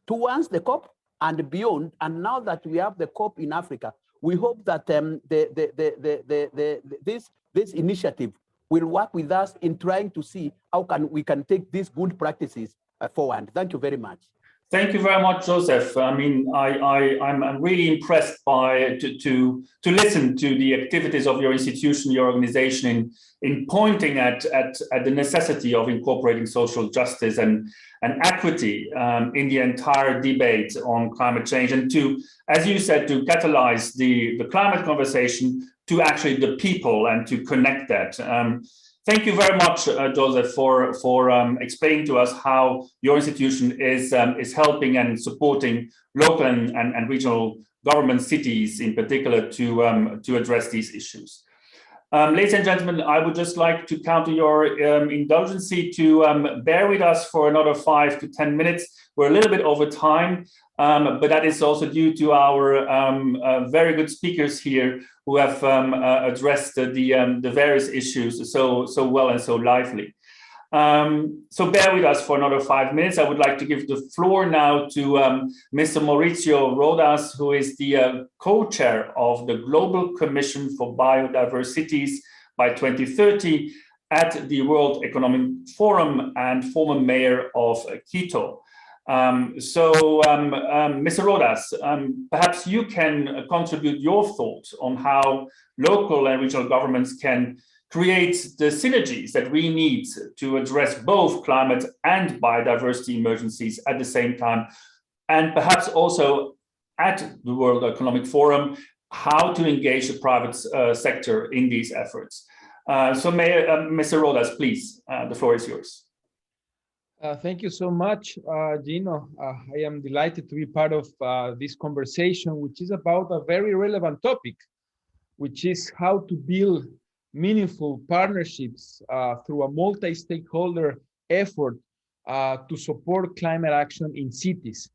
towards the COP and beyond. And now that we have the COP in Africa, we hope that this initiative will work with us in trying to see how we can take these good practices forward. Thank you very much. Thank you very much, Joseph. I mean, I'm really impressed to listen to the activities of your institution, your organization, in pointing at the necessity of incorporating social justice and equity in the entire debate on climate change, and to, as you said, to catalyze the climate conversation to actually the people and to connect that. Thank you very much, Joseph, for explaining to us how your institution is helping and supporting local and regional government cities in particular to address these issues. Ladies and gentlemen, I would just like to count on your indulgence to bear with us for another 5 to 10 minutes. We're a little bit over time, but that is also due to our very good speakers here who have addressed the various issues so well and so lively. So bear with us for another 5 minutes. I would like to give the floor now to Mr. Maurizio Rodas, who is the co-chair of the Global Commission for Biodiversities by 2030 at the World Economic Forum and former mayor of Quito. Mr. Rodas, perhaps you can contribute your thoughts on how local and regional governments can create the synergies that we need to address both climate and biodiversity emergencies at the same time, and perhaps also at the World Economic Forum, how to engage the private sector in these efforts. Mr. Rodas, please, the floor is yours. Thank you so much, Gino. I am delighted to be part of this conversation, which is about a very relevant topic, which is how to build meaningful partnerships through a multi-stakeholder effort to support climate action in cities.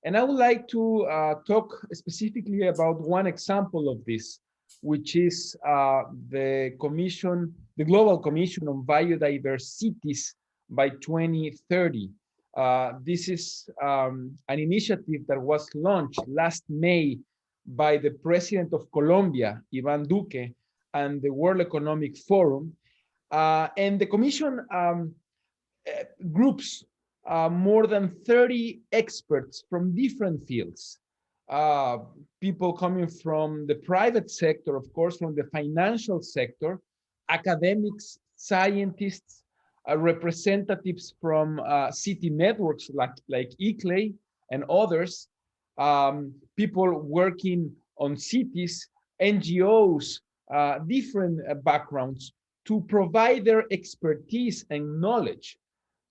And I would like to talk specifically about one example of this, which is the Global Commission on Biodiversities by 2030. This is an initiative that was launched last May by the President of Colombia, Iván Duque, and the World Economic Forum. And the Commission groups more than 30 experts from different fields. People coming from the private sector, of course, from the financial sector, academics, scientists, representatives from city networks like ICLEI and others, people working on cities, NGOs, different backgrounds, to provide their expertise and knowledge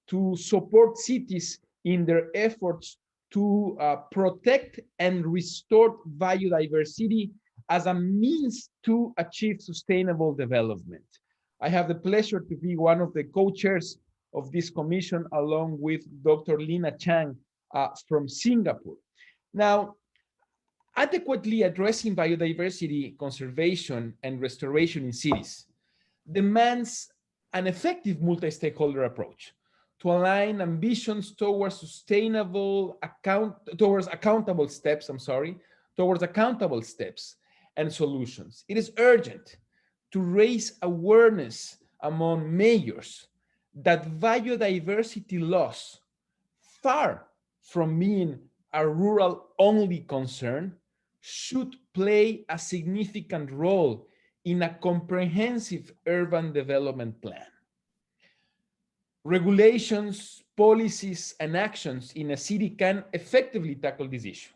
to support cities in their efforts to protect and restore biodiversity as a means to achieve sustainable development. I have the pleasure to be one of the co-chairs of this commission, along with Dr. Lina Chang from Singapore. Now, adequately addressing biodiversity conservation and restoration in cities demands an effective multi-stakeholder approach to align ambitions towards accountable steps and solutions. It is urgent to raise awareness among mayors that biodiversity loss, far from being a rural-only concern, should play a significant role in a comprehensive urban development plan. Regulations, policies, and actions in a city can effectively tackle this issue.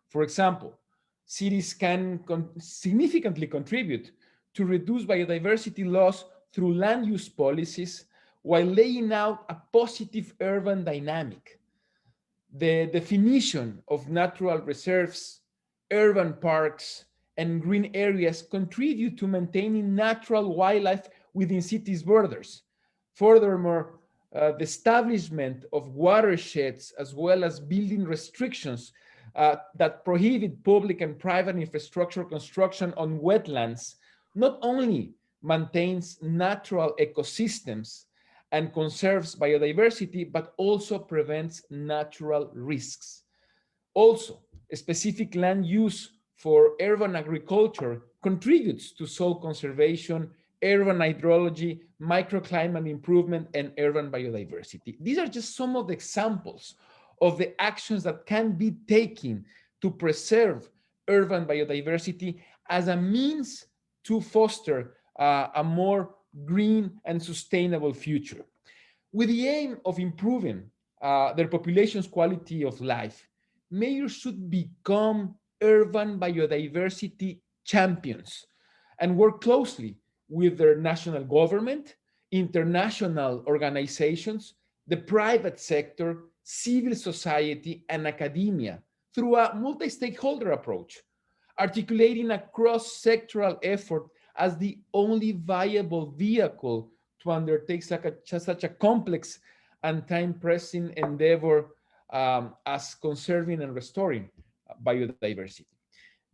For example, cities can significantly contribute to reduce biodiversity loss through land use policies while laying out a positive urban dynamic. The definition of natural reserves, urban parks, and green areas contribute to maintaining natural wildlife within cities' borders. Furthermore, the establishment of watersheds, as well as building restrictions that prohibit public and private infrastructure construction on wetlands, not only maintains natural ecosystems and conserves biodiversity, but also prevents natural risks. Also, a specific land use for urban agriculture contributes to soil conservation, urban hydrology, microclimate improvement, and urban biodiversity. These are just some of the examples of the actions that can be taken to preserve urban biodiversity as a means to foster a more green and sustainable future. With the aim of improving their population's quality of life, mayors should become urban biodiversity champions and work closely with their national government, international organizations, the private sector, civil society, and academia through a multi-stakeholder approach, articulating a cross-sectoral effort as the only viable vehicle to undertake such a complex and time-pressing endeavor as conserving and restoring biodiversity.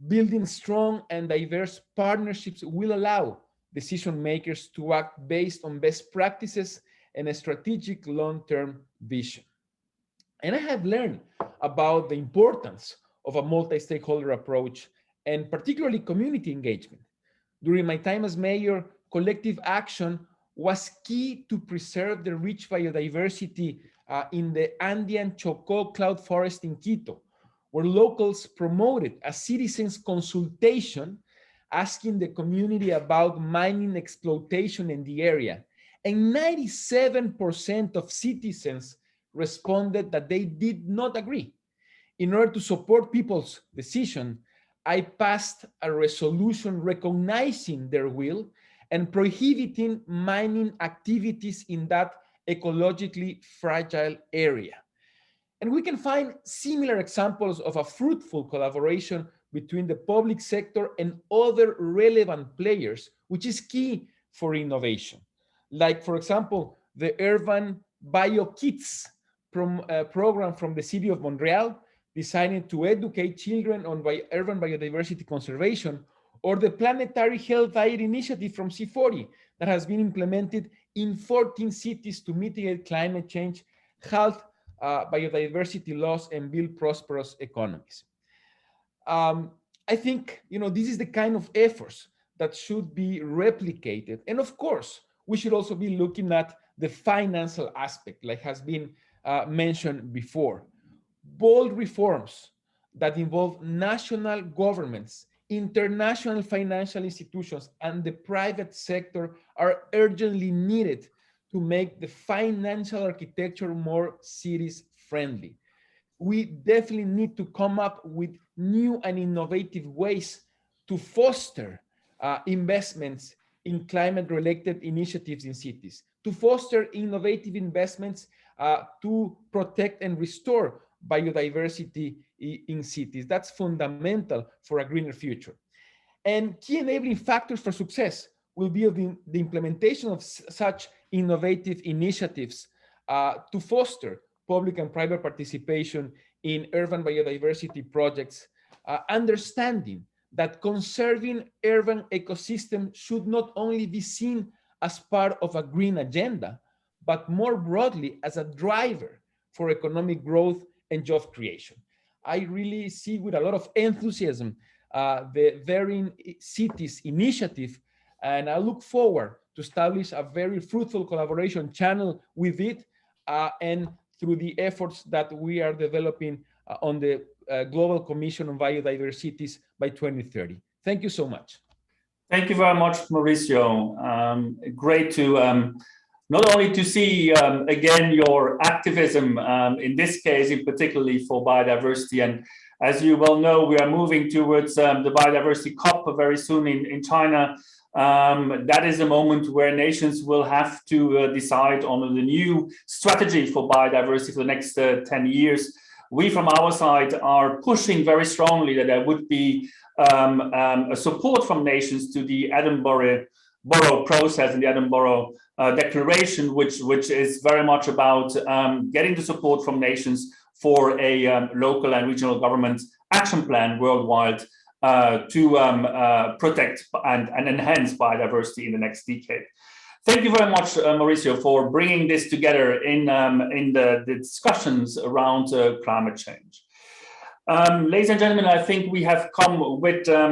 Building strong and diverse partnerships will allow decision makers to act based on best practices and a strategic long-term vision. And I have learned about the importance of a multi-stakeholder approach and particularly community engagement. During my time as mayor, collective action was key to preserve the rich biodiversity in the Andean Chocó cloud forest in Quito, where locals promoted a citizens' consultation asking the community about mining exploitation in the area. And 97% of citizens responded that they did not agree. In order to support people's decision, I passed a resolution recognizing their will and prohibiting mining activities in that ecologically fragile area. And we can find similar examples of a fruitful collaboration between the public sector and other relevant players, which is key for innovation. Like, for example, the Urban BioKits program from the city of Montreal, designed to educate children on urban biodiversity conservation, or the Planetary Health Diet Initiative from C40 that has been implemented in 14 cities to mitigate climate change, halt biodiversity loss, and build prosperous economies. I think, this is the kind of efforts that should be replicated. And of course, we should also be looking at the financial aspect, like has been mentioned before. Bold reforms that involve national governments, international financial institutions, and the private sector are urgently needed to make the financial architecture more cities-friendly. We definitely need to come up with new and innovative ways to foster investments in climate-related initiatives in cities, to foster innovative investments to protect and restore biodiversity in cities. That's fundamental for a greener future. And key enabling factors for success will be the implementation of such innovative initiatives to foster public and private participation in urban biodiversity projects, understanding that conserving urban ecosystems should not only be seen as part of a green agenda, but more broadly as a driver for economic growth and job creation. I really see with a lot of enthusiasm the Varying Cities initiative, and I look forward to establish a very fruitful collaboration channel with it and through the efforts that we are developing on the Global Commission on Biodiversities by 2030. Thank you so much. Thank you very much, Mauricio. Great to not only to see again your activism in this case, in particularly for biodiversity. And as you well know, we are moving towards the Biodiversity COP very soon in China. That is a moment where nations will have to decide on the new strategy for biodiversity for the next 10 years. We from our side are pushing very strongly that there would be a support from nations to the Edinburgh process and the Edinburgh Declaration, which is very much about getting the support from nations for a local and regional government action plan worldwide to protect and enhance biodiversity in the next decade. Thank you very much, Mauricio, for bringing this together in the discussions around climate change. Ladies and gentlemen, I think we have come with the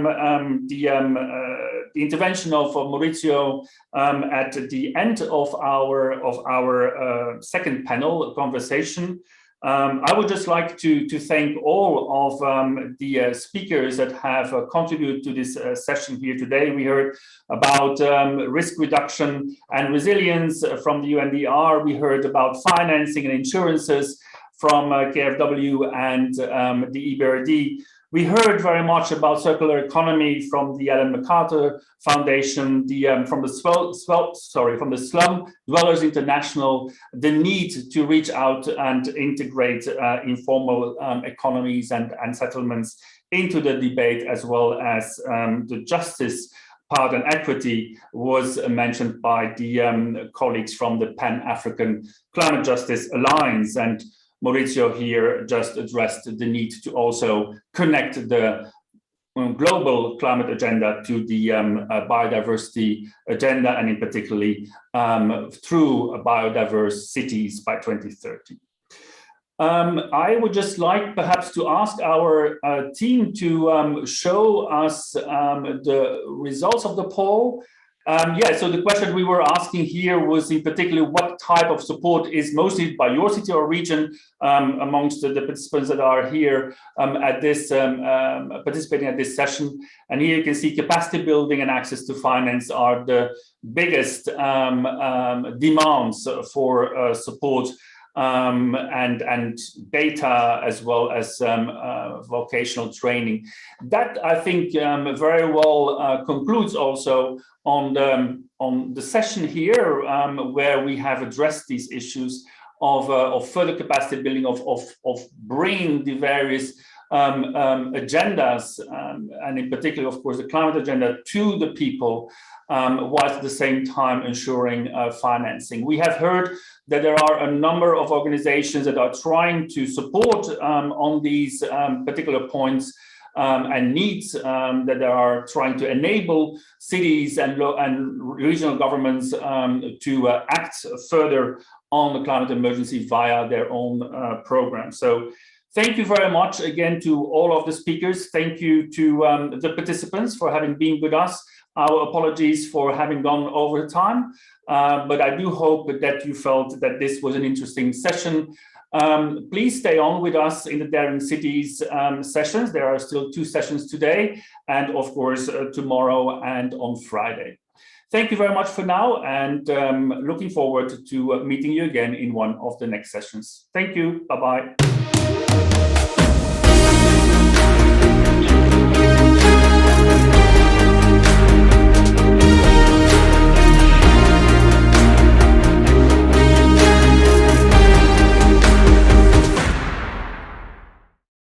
intervention of Mauricio at the end of our second panel conversation. I would just like to thank all of the speakers that have contributed to this session here today. We heard about risk reduction and resilience from the UNDR. We heard about financing and insurances from KfW and the EBRD. We heard very much about circular economy from the Ellen MacArthur Foundation, from the Slum Dwellers International, the need to reach out and integrate informal economies and settlements into the debate, as well as the justice part and equity was mentioned by the colleagues from the Pan-African Climate Justice Alliance. And Mauricio here just addressed the need to also connect the global climate agenda to the biodiversity agenda, and in particularly through biodiverse cities by 2030. I would just like perhaps to ask our team to show us the results of the poll. Yeah, so the question we were asking here was in particular what type of support is most needed by your city or region amongst the participants that are here at this participating at this session. And here you can see capacity building and access to finance are the biggest demands for support and data, as well as vocational training. That, I think, very well concludes also on the session here, where we have addressed these issues of further capacity building, of bringing the various agendas, and in particular, of course, the climate agenda to the people, whilst at the same time ensuring financing. We have heard that there are a number of organizations that are trying to support on these particular points and needs, that they are trying to enable cities and regional governments to act further on the climate emergency via their own programs. So thank you very much again to all of the speakers. Thank you to the participants for having been with us. Our apologies for having gone over time, but I do hope that you felt that this was an interesting session. Please stay on with us in the Daring Cities sessions. There are still 2 sessions today, and of course tomorrow and on Friday. Thank you very much for now, and looking forward to meeting you again in one of the next sessions. Thank you. Bye-bye.